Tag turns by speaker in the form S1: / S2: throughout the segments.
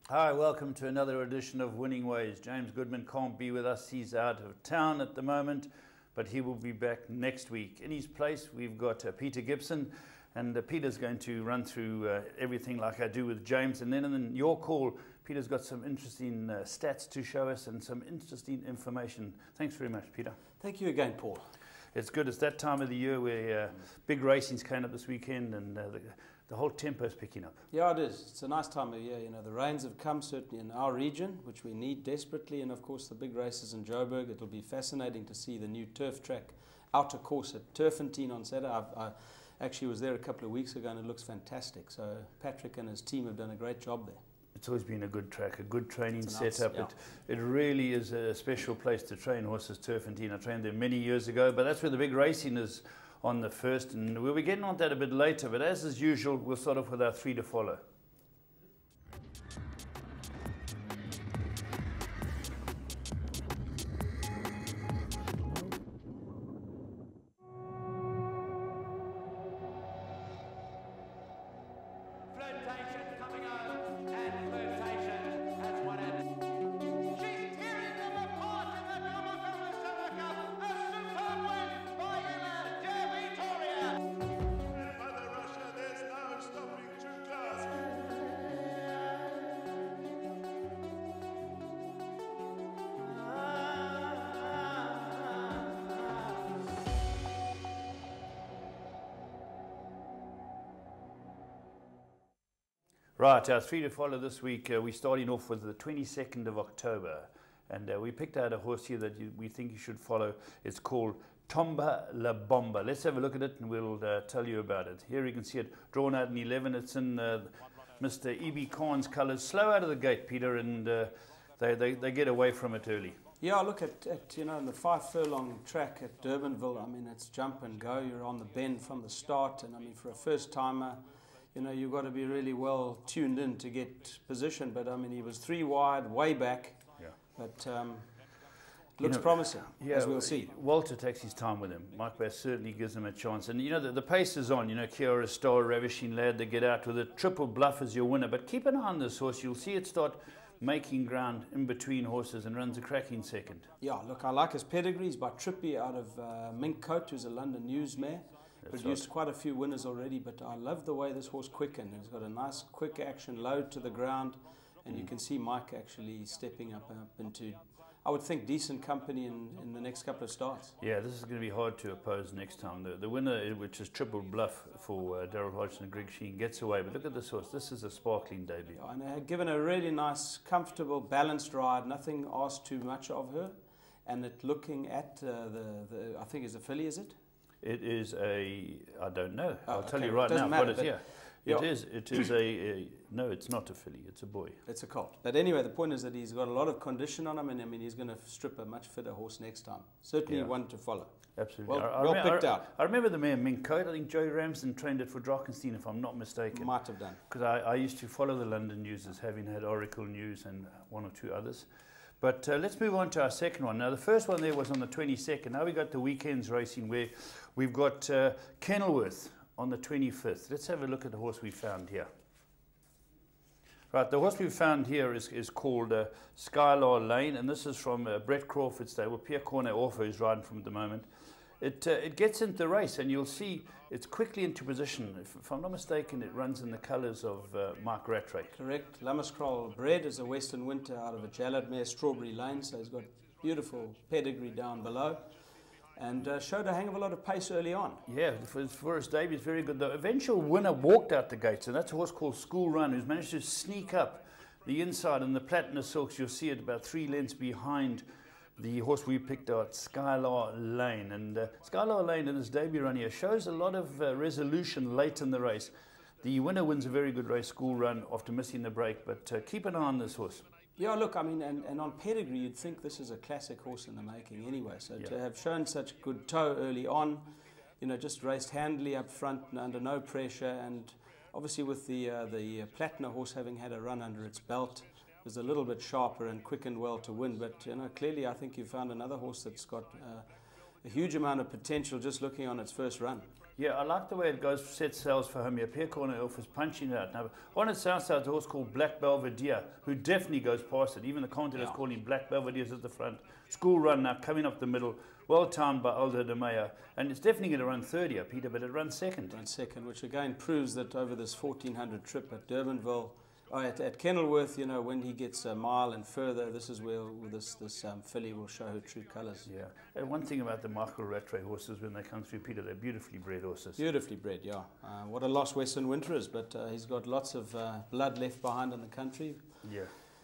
S1: Hi, welcome to another edition of Winning Ways. James Goodman can't be with us. He's out of town at the moment, but he will be back next week. In his place, we've got Peter Gibson, and Peter's going to run through everything like I do with James. And then in your call, Peter's got some interesting stats to show us and some interesting information. Thanks very much, Peter.
S2: Thank you again, Paul.
S1: It's good. It's that time of the year where big racing's coming up this weekend, and the whole tempo's picking up.
S2: Yeah, it is. It's a nice time of year. You know, the rains have come certainly in our region, which we need desperately, and of course the big races in Joburg. It'll be fascinating to see the new turf track outer course at Turfentine on Saturday. I actually was there a couple of weeks ago, and it looks fantastic. So Patrick and his team have done a great job there.
S1: It's always been a good track, a good training
S2: Nice,
S1: setup.
S2: yeah.
S1: It really is a special place to train horses, Turfentine. I trained there many years ago, but that's where the big racing is on the 1st, and we'll be getting on that a bit later. But as is usual, we'll start off with our 3 to follow. Right, our 3 to follow this week, we're starting off with the 22nd of October. And we picked out a horse here that we think you should follow. It's called Tomba La Bomba. Let's have a look at it and we'll tell you about it. Here you can see it drawn out in 11. It's in Mr. E.B. Khan's colours. Slow out of the gate, Peter, and they get away from it early.
S2: Yeah, look at you know, the 5 furlong track at Durbanville. I mean, it's jump and go. You're on the bend from the start, and I mean, for a first timer, you know, you've got to be really well tuned in to get position. But I mean, he was 3 wide, way back. Yeah. But looks promising, yeah, as we'll see.
S1: Walter takes his time with him. Mike Bass certainly gives him a chance. And you know, the pace is on. You know, Kiara Star, Ravishing Lad, they get out with it. Triple Bluff is your winner. But keep an eye on this horse. You'll see it start making ground in between horses and runs a cracking second. Yeah,
S2: look, I like his pedigree. He's by Trippy out of Mink Coat, who's a London News mare. Produced quite a few winners already, but I love the way this horse quickened. He's got a nice quick action load to the ground, and you can see Mike actually stepping up into, I would think, decent company in the next couple of starts.
S1: Yeah, this is going to be hard to oppose next time. The winner, which is Triple Bluff for Daryl Hodgson and Greg Sheen, gets away. But look at this horse. This is a sparkling debut.
S2: And they had given a really nice, comfortable, balanced ride. Nothing asked too much of her. And it looking at I think is a filly, is it?
S1: It is I don't know. I'll tell you right now what it is. Yeah. It is no, it's not a filly, it's a boy.
S2: It's a colt. But anyway, the point is that he's got a lot of condition on him, and I mean, he's going to strip a much fitter horse next time. Certainly one to follow.
S1: Absolutely.
S2: Well picked out.
S1: I remember the mare Mink Coat. I think Joey Ramsden trained it for Drakenstein, if I'm not mistaken.
S2: Might have done.
S1: Because I used to follow the London News, as having had Oracle News and 1 or 2 others. But let's move on to our second one. Now, the first one there was on the 22nd. Now we got the weekend's racing where we've got Kenilworth on the 25th. Let's have a look at the horse we found here. Right, the horse we found here is called Skylar Lane, and this is from Brett Crawford's stable. Pierre Cornet Orfo is riding from at the moment. It gets into the race, and you'll see it's quickly into position. If I'm not mistaken, it runs in the colours of Mark Rattray.
S2: Correct. Lammerskroll bred is a Western Winter out of a Jallard mare, Strawberry Lane, so he's got beautiful pedigree down below, and showed a hang of a lot of pace early on. Yeah,
S1: for his debut, it's very good. The eventual winner walked out the gates, and that's a horse called School Run, who's managed to sneak up the inside in the Platinum Silks. You'll see it about 3 lengths behind the horse we picked out, Skylar Lane. And Skylar Lane in his debut run here shows a lot of resolution late in the race. The winner wins a very good race, School Run, after missing the break, but keep an eye on this horse.
S2: Yeah, look, I mean, and on pedigree, you'd think this is a classic horse in the making anyway. So to have shown such good toe early on, you know, just raced handily up front and under no pressure, and obviously with the Platinum horse having had a run under its belt, was a little bit sharper and quickened well to win. But you know, clearly I think you found another horse that's got a huge amount of potential just looking on its first run.
S1: Yeah, I like the way it goes, set sails for home here. Pierre Cornelf is punching it out. Now, on its outside, a horse called Black Belvedere, who definitely goes past it. Even the commentators call him Black Belvedere's at the front. School run now, coming up the middle. Well timed by Aldo de Meyer. And it's definitely going to run third here, Peter, but it runs second.
S2: Runs second, which again proves that over this 1400 trip at Durbanville, at Kenilworth, you know, when he gets a mile and further, this is where this filly will show her true colours.
S1: Yeah. And one thing about the Michael Rattray horses, when they come through, Peter, they're beautifully bred horses.
S2: Beautifully bred, yeah. What a loss Western Winter is, but he's got lots of blood left behind in the country.
S1: Yeah,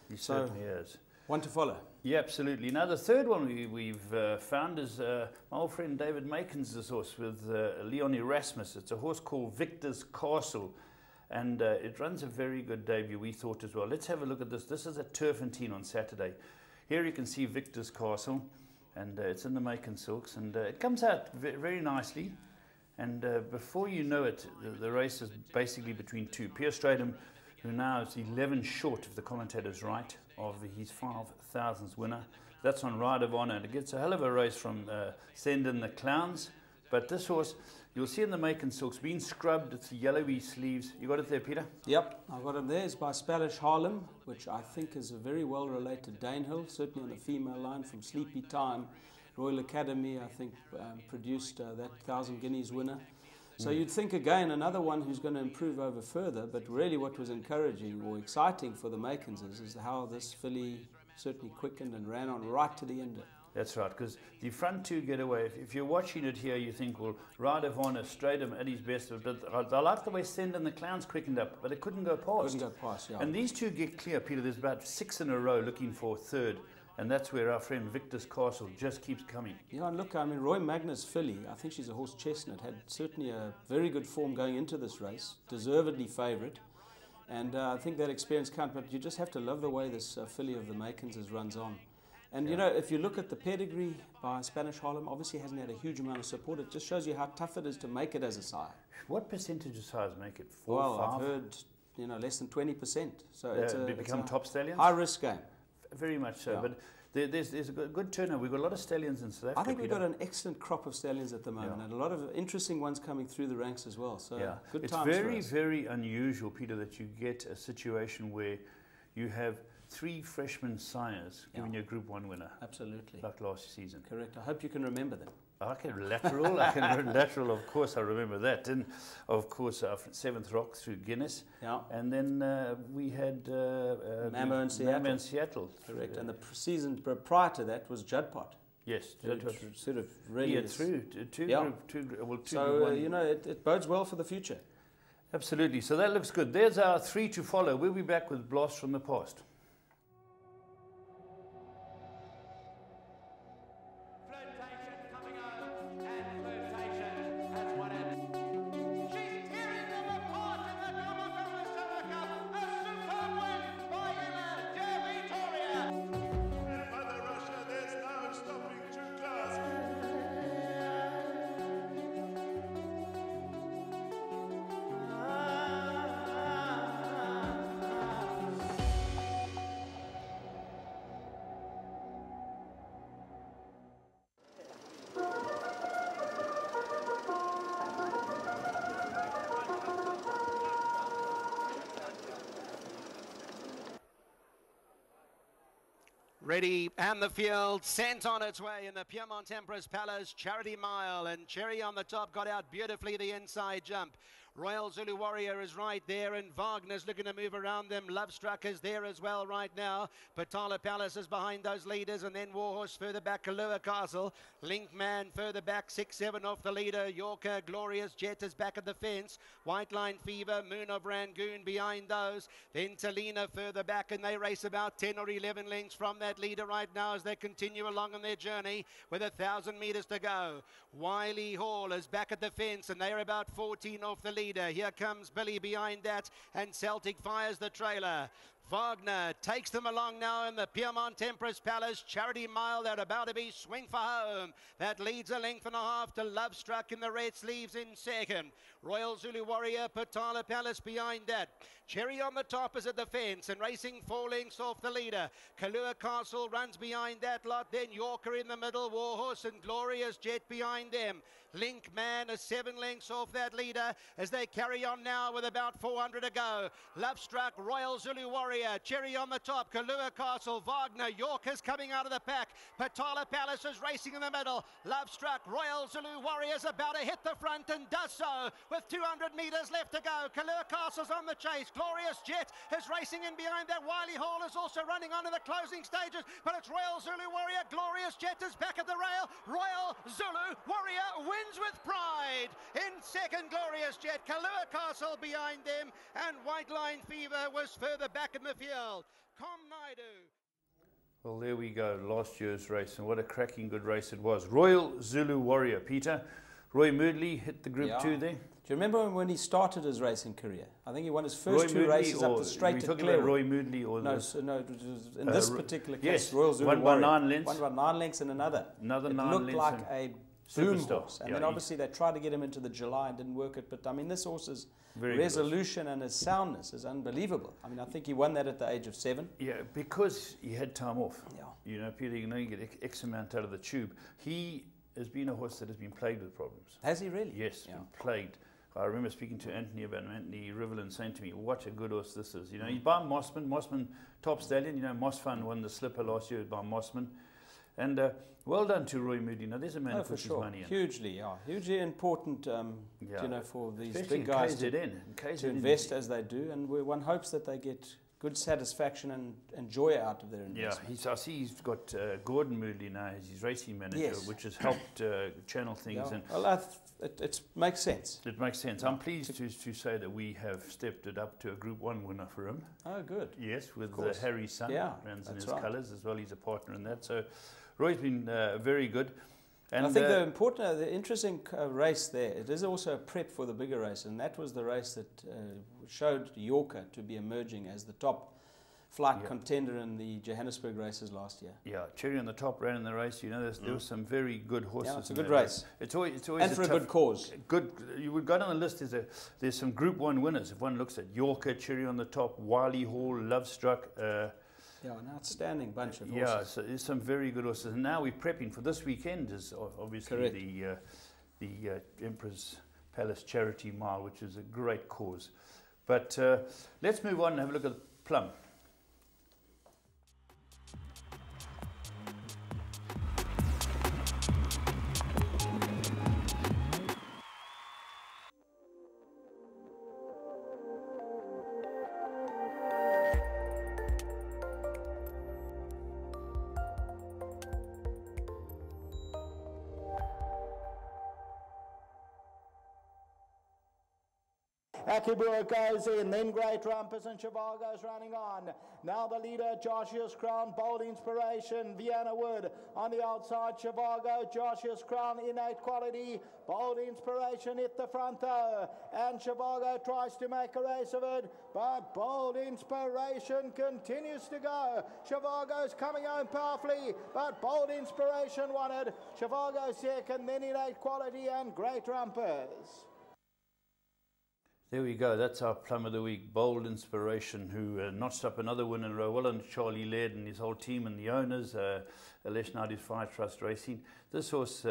S1: he certainly has.
S2: One to follow.
S1: Yeah, absolutely. Now, the third one we've found is my old friend David Makin's horse with Leon Erasmus. It's a horse called Victor's Castle. And it runs a very good debut, we thought as well. Let's have a look at this. This is at Turfentine on Saturday. Here you can see Victor's Castle, and it's in the Macon Silks, and it comes out very nicely. And before you know it, the race is basically between two. Pierre Stradum, who now is 11 short, if the commentator's right, of his 5,000th winner. That's on Ride of Honor, and it gets a hell of a race from Send in the Clowns. But this horse, you'll see in the Macon Silks, being scrubbed, it's the yellowy sleeves. You got it there, Peter?
S2: Yep, I've got it there. It's by Spanish Harlem, which I think is a very well-related Danehill, certainly on the female line from Sleepy Time. Royal Academy, I think, produced that 1,000 Guineas winner. So you'd think, again, another one who's going to improve over further, but really what was encouraging or exciting for the Macons is how this filly certainly quickened and ran on right to the end.
S1: That's right, because the front two get away. If you're watching it here, you think, well, Ride of Honor, Stradum at his best. But I like the way Send in the Clowns quickened up, but it couldn't go past.
S2: Couldn't go past, yeah.
S1: And these two get clear, Peter. There's about 6 in a row looking for third. And that's where our friend Victor's Castle just keeps coming.
S2: Yeah, and look, I mean, Roy Magna's filly, I think she's a horse chestnut, had certainly a very good form going into this race, deservedly favourite. And I think that experience counts, but you just have to love the way this filly of the Macons runs on. And, you know, if you look at the pedigree by Spanish Harlem, obviously hasn't had a huge amount of support. It just shows you how tough it is to make it as a sire.
S1: What percentage of sires make it? 4,
S2: well,
S1: 5?
S2: I've heard, you know, less than 20%. So it's
S1: become top stallions?
S2: High-risk game.
S1: Very much so.
S2: Yeah.
S1: But there's a good turnover. We've got a lot of stallions in South Africa.
S2: I think we've got an excellent crop of stallions at the moment, and a lot of interesting ones coming through the ranks as well. So good times.
S1: It's very, very unusual, Peter, that you get a situation where you have 3 freshman sires giving you a Group 1 winner.
S2: Absolutely.
S1: Like last season.
S2: Correct. I hope you can remember them.
S1: I can lateral, of course, I remember that. And of course, our 7th Rock through Guinness.
S2: Yeah.
S1: And then we had
S2: Mammo in Seattle. Correct. And the season prior to that was Juddpot.
S1: Yes.
S2: Juddpot sort of really
S1: through two.
S2: So, you know, it bodes well for the future.
S1: Absolutely. So that looks good. There's our 3 to follow. We'll be back with Blast from the Past.
S3: Ready, and the field sent on its way in the Piermont Emperor's Palace Charity Mile, and Cherry on the top got out beautifully the inside jump. Royal Zulu Warrior is right there, and Wagner's looking to move around them. Lovestruck is there as well right now. Patala Palace is behind those leaders, and then Warhorse further back, Kalua Castle. Linkman further back, 6-7 off the leader. Yorker, Glorious Jet is back at the fence. White Line Fever, Moon of Rangoon behind those. Then Talina further back, and they race about 10 or 11 lengths from that leader right now as they continue along on their journey with 1,000 metres to go. Wiley Hall is back at the fence, and they're about 14 off the leader. Here comes Billy behind that, and Celtic fires the trailer. Wagner takes them along now in the Piedmont Empress Palace. Charity Mile, they're about to be swing for home. That leads a length and a half to Love Struck in the red sleeves in second. Royal Zulu Warrior, Patala Palace behind that. Cherry on the top is at the fence and racing 4 lengths off the leader. Kalua Castle runs behind that lot. Then Yorker in the middle. Warhorse and Glorious Jet behind them. Link Man is 7 lengths off that leader as they carry on now with about 400 to go. Love Struck, Royal Zulu Warrior, Cherry on the top, Kalua Castle, Wagner, Yorker's coming out of the pack. Patala Palace is racing in the middle. Love Struck, Royal Zulu Warrior's about to hit the front and does so with 200 metres left to go. Kalua Castle's on the chase. Glorious Jet is racing in behind that. Wiley Hall is also running on to the closing stages, but it's Royal Zulu Warrior. Glorious Jet is back at the rail. Royal Zulu Warrior wins with pride. In second, Glorious Jet. Kalua Castle behind them, and White Line Fever was further back in the field. Com Naidu.
S1: Well, there we go, last year's race, and what a cracking good race it was. Royal Zulu Warrior, Peter. Roy Moodley hit the Group 2 there.
S2: Do you remember when he started his racing career? I think he won his first 2 races up the straight to Clare.
S1: Roy Moodley or
S2: no, no, it was in this particular case,
S1: yes,
S2: Royal Zulu
S1: Warrior.
S2: Won
S1: by
S2: 9 lengths and another.
S1: It
S2: 9
S1: lengths.
S2: Looked like a boom
S1: Superstar.
S2: horse. And then obviously they tried to get him into the July and didn't work it. But I mean, this horse's resolution and his soundness is unbelievable. I mean, I think he won that at the age of 7.
S1: Yeah, because he had time off.
S2: Yeah.
S1: You know, Peter, you know, you get X amount out of the tube. He has been a horse that has been plagued with problems.
S2: Has he really?
S1: Yes, been plagued. I remember speaking to Anthony about him, Anthony Riverland, saying to me, what a good horse this is. You know, he's by Mossman. Mossman, top stallion. You know, Mossfun won the slipper last year by Mossman. And well done to Roy Moody. Now, there's a man who puts his money in.
S2: Hugely, hugely important, you know, for these
S1: especially
S2: big guys
S1: to
S2: invest as they do. And one hopes that they get good satisfaction and joy out of their investment.
S1: Yeah, I see he's got Gordon Moodley now as his racing manager, which has helped channel things.
S2: Yeah. And well, it makes sense.
S1: It makes sense. I'm pleased to say that we have stepped it up to a Group 1 winner for him.
S2: Oh, good.
S1: Yes, with Harry's son, runs in his colours as well. He's a partner in that. So Roy's been very good.
S2: And I think the interesting race there, it is also a prep for the bigger race, and that was the race that showed Yorker to be emerging as the top flight contender in the Johannesburg races last year. Yeah,
S1: Cherry on the top ran in the race. You know, there were some very good horses.
S2: Yeah, it's a good race.
S1: It's always
S2: and for a good cause.
S1: Good. You would go down the list. There's some Group 1 winners. If one looks at Yorker, Cherry on the top, Wiley Hall, Love Struck.
S2: Yeah, an outstanding bunch of horses.
S1: Yeah, so there's some very good horses. And now we're prepping for this weekend is obviously the Emperor's Palace Charity Mile, which is a great cause. But let's move on and have a look at Plum.
S4: Akibura goes in, then Great Rumpus and Chivago's running on. Now the leader, Joshua's Crown, Bold Inspiration, Vienna Wood on the outside, Chivago, Joshua's Crown, Innate Quality, Bold Inspiration hit the front though, and Chivago tries to make a race of it, but Bold Inspiration continues to go. Chivago's coming home powerfully, but Bold Inspiration won it. Chivago second, then Innate Quality and Great Rumpus.
S1: There we go. That's our Plum of the Week, Bold Inspiration, who notched up another win in a row. Well done, Charlie Laird and his whole team and the owners. Alesh Naidu's Fire Trust Racing. This horse,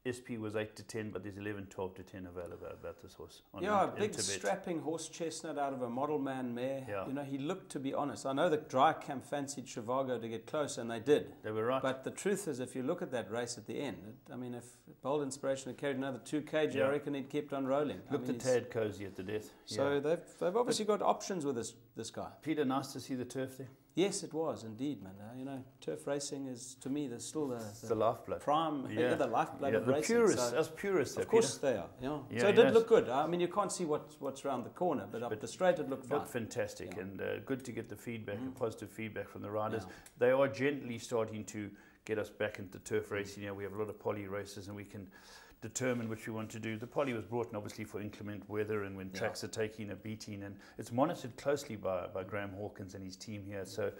S1: SP was 8 to 10, but there's 11, 12 to 10 available about this horse.
S2: Yeah, a big strapping horse chestnut out of a model man mare. Yeah. You know, he looked, to be honest, I know the dry camp fancied Chivago to get close, and they did.
S1: They were right.
S2: But the truth is, if you look at that race at the end, I mean, if Bold Inspiration had carried another 2 kg, I reckon he'd kept on rolling.
S1: Looked at Tad Cozy at the death.
S2: So they've obviously got options with this guy.
S1: Peter, nice to see the turf there.
S2: Yes, it was indeed, man. You know, turf racing is, to me, there's still the
S1: lifeblood.
S2: Prime, the lifeblood of
S1: the
S2: racing.
S1: Purists, us purists.
S2: Of course they are. Yeah, so it did look good. I mean, you can't see what's around the corner, but up the straight it looked fine.
S1: Looked fantastic, and good to get the feedback, positive feedback from the riders. They are gently starting to get us back into turf racing. You know, we have a lot of poly races, and we can determine which we want to do. The poly was brought in obviously for inclement weather and when tracks are taking a beating, and it's monitored closely by Graham Hawkins and his team here. So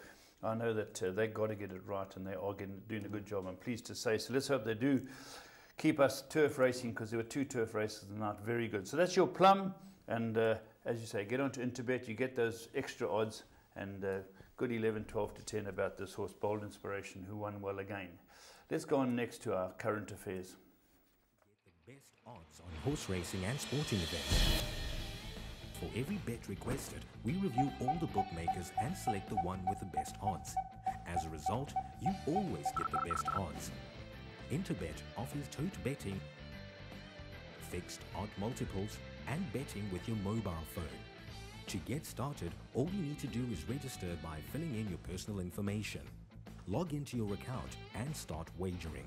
S1: I know that they've got to get it right, and they are doing a good job, I'm pleased to say. So let's hope they do keep us turf racing, because there were 2 turf races tonight. Very good. So that's your plum, and as you say, get onto Interbet, you get those extra odds, and good 11, 12 to 10 about this horse, Bold Inspiration, who won well again. Let's go on next to our current affairs.
S5: Get the best odds on horse racing and sporting events. For every bet requested, we review all the bookmakers and select the one with the best odds. As a result, you always get the best odds. Interbet offers tote betting, fixed odd multiples, and betting with your mobile phone. To get started, all you need to do is register by filling in your personal information. Log into your account and start wagering.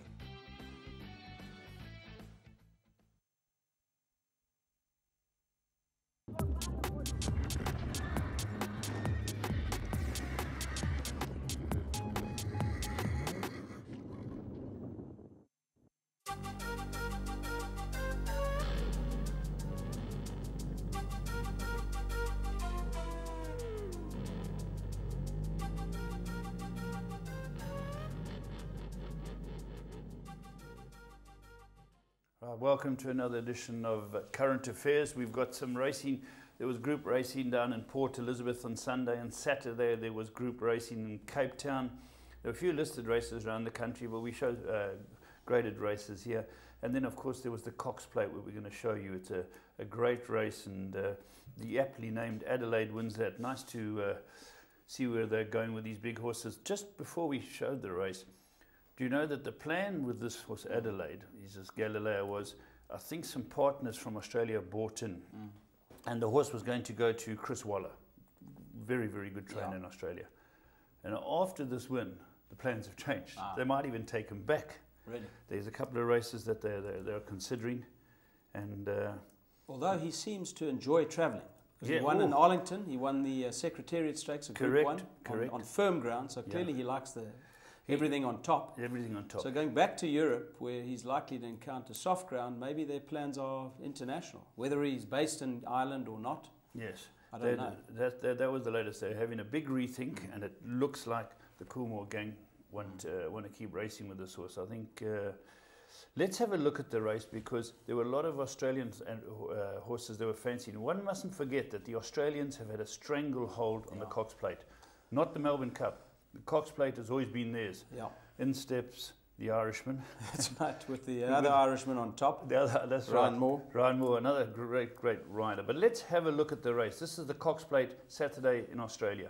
S1: Welcome to another edition of Current Affairs. We've got some racing. There was group racing down in Port Elizabeth on Sunday, and Saturday there was group racing in Cape Town. There were a few listed races around the country, but we showed graded races here. And then, of course, there was the Cox Plate, where we're going to show you. It's a great race, and the aptly named Adelaide wins that. Nice to see where they're going with these big horses. Just before we showed the race, do you know that the plan with this horse Adelaide, this Galileo, was, I think some partners from Australia bought in, and the horse was going to go to Chris Waller, very, very good trainer in Australia. And after this win, the plans have changed. They might even take him back.
S2: Really?
S1: There's a couple of races that they're considering, and
S2: although he seems to enjoy travelling.
S1: Yeah,
S2: he won in Arlington, he won the Secretariat Stakes of Group 1 on firm ground, so clearly he likes everything on top.
S1: Everything on top.
S2: So going back to Europe, where he's likely to encounter soft ground, maybe their plans are international. Whether he's based in Ireland or not,
S1: yes,
S2: I don't know.
S1: That was the latest. They're having a big rethink, and it looks like the Coolmore gang want to keep racing with this horse. I think let's have a look at the race, because there were a lot of Australians and horses they were fancying. One mustn't forget that the Australians have had a stranglehold on the Cox Plate, not the Melbourne Cup. The Cox Plate has always been theirs.
S2: Yeah.
S1: In steps the Irishman.
S2: That's right, with the other Irishman on top.
S1: That's
S2: Ryan Moore.
S1: Ryan Moore, another great rider. But let's have a look at the race. This is the Cox Plate Saturday in Australia.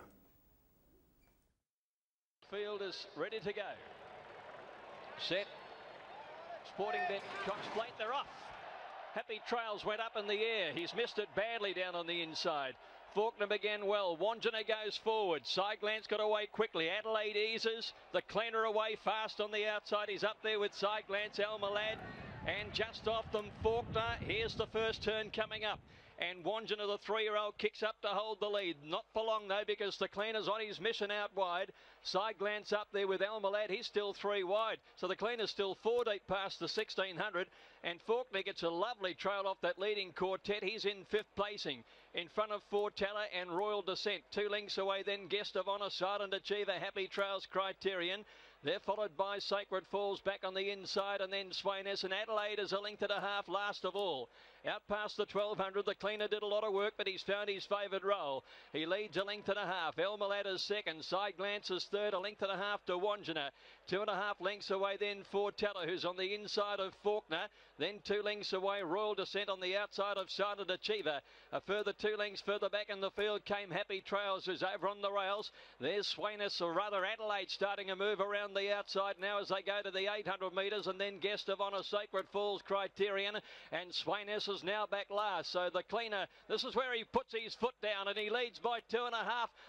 S6: Field is ready to go. Set. Sporting Bet Cox Plate, they're off. Happy Trails went up in the air. He's missed it badly down on the inside. Faulkner began well. Wanjina goes forward. Sideglance got away quickly. Adelaide eases. The Cleaner away fast on the outside. He's up there with Sideglance, Almalad. And just off them, Faulkner. Here's the first turn coming up. And Wanjina, the 3-year-old, kicks up to hold the lead. Not for long, though, because the Cleaner's on his mission out wide. Sideglance up there with Almalad. He's still 3 wide. So the Cleaner's still 4 deep past the 1600. And Faulkner gets a lovely trail off that leading quartet. He's in 5th placing. In front of Fortella and Royal Descent. 2 lengths away then Guest of Honour, Silent Achiever, Happy Trails, Criterion. They're followed by Sacred Falls back on the inside, and then Swainess and Adelaide is a length and a half last of all. Out past the 1200, the Cleaner did a lot of work, but he's found his favoured role. He leads a length and a half. Elmalad is second. Sideglance is third, a length and a half to Wanjina. 2.5 lengths away then Fortella, who's on the inside of Faulkner. Then 2 lengths away, Royal Descent on the outside of Silent Achiever. A further 2 lengths further back in the field came Happy Trails, who's over on the rails. There's Swainess, or rather Adelaide, starting a move around the outside now as they go to the 800 metres, and then Guest of Honour, Sacred Falls, Criterion, and Swainess is now back last. So the Cleaner, this is where he puts his foot down, and he leads by 2.5.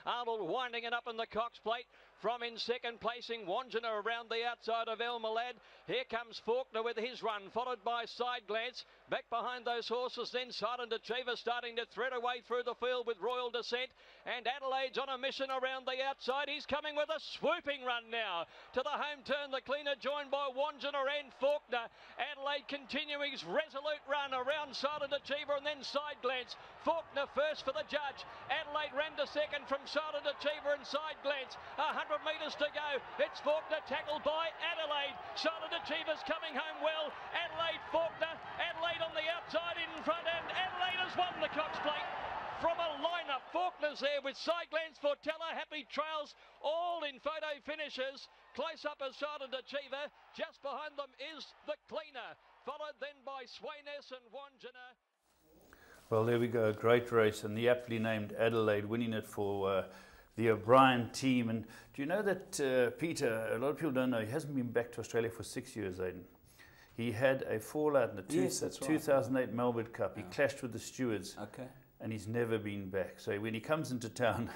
S6: Arnold winding it up in the Cox Plate. from in second placing Wanjina around the outside of El Malad. Here comes Faulkner with his run, followed by Side Glance. Back behind those horses, then Silent Achiever starting to thread away through the field with Royal Descent. And Adelaide's on a mission around the outside. He's coming with a swooping run now to the home turn. The cleaner joined by Wanjina and Faulkner. Adelaide continuing his resolute run around Silent Achiever and then Side Glance. Faulkner first for the judge. Adelaide ran to second from Silent Achiever and Side Glance. 100 metres to go. It's Faulkner tackled by Adelaide. Silent Achiever's coming home well. Adelaide, Faulkner. Adelaide on the outside in front, and Adelaide has won the Cox Plate. From a lineup, Faulkner's there with Side Glance, Fortella, Happy Trails, all in photo finishes. Close up as Silent Achiever. Just behind them is the cleaner, followed then by Swayness and Wanjina.
S1: Well, there we go, a great race, and the aptly named Adelaide winning it for the O'Brien team. And do you know that Peter, a lot of people don't know, he hasn't been back to Australia for 6 years, Aidan. He had a fallout in the 2008 Melbourne Cup. He clashed with the stewards.
S2: Okay.
S1: And he's never been back. So when he comes into town,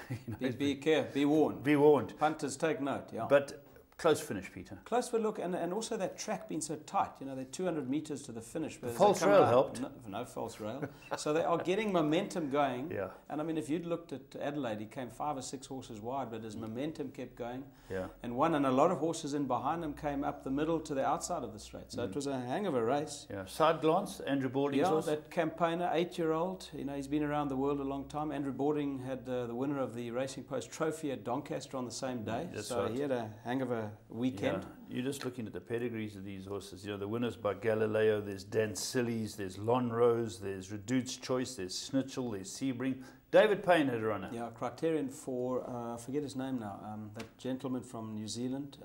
S2: be careful, be warned.
S1: Be warned.
S2: Punters take note, yeah.
S1: But close finish, Peter.
S2: Close for look, and also that track being so tight. You know, they're 200 metres to the finish.
S1: The false rail helped.
S2: No false rail. So they are getting momentum going.
S1: Yeah.
S2: And I mean, if you'd looked at Adelaide, he came 5 or 6 horses wide, but his momentum kept going.
S1: Yeah.
S2: And a lot of horses in behind him came up the middle to the outside of the straight. So it was a hang of a race.
S1: Yeah. Side Glance, Andrew Balding's horse.
S2: That campaigner, 8-year-old. You know, he's been around the world a long time. Andrew Balding had the winner of the Racing Post Trophy at Doncaster on the same day.
S1: That's
S2: so
S1: right.
S2: he had a hang of a weekend.
S1: Yeah. You're just looking at the pedigrees of these horses. You know, the winners by Galileo, there's Dan Sillies, there's Lonrose, there's Redute's Choice, there's Snitchell, there's Sebring. David Payne had a runner.
S2: Yeah, Criterion for, I forget his name now, that gentleman from New Zealand,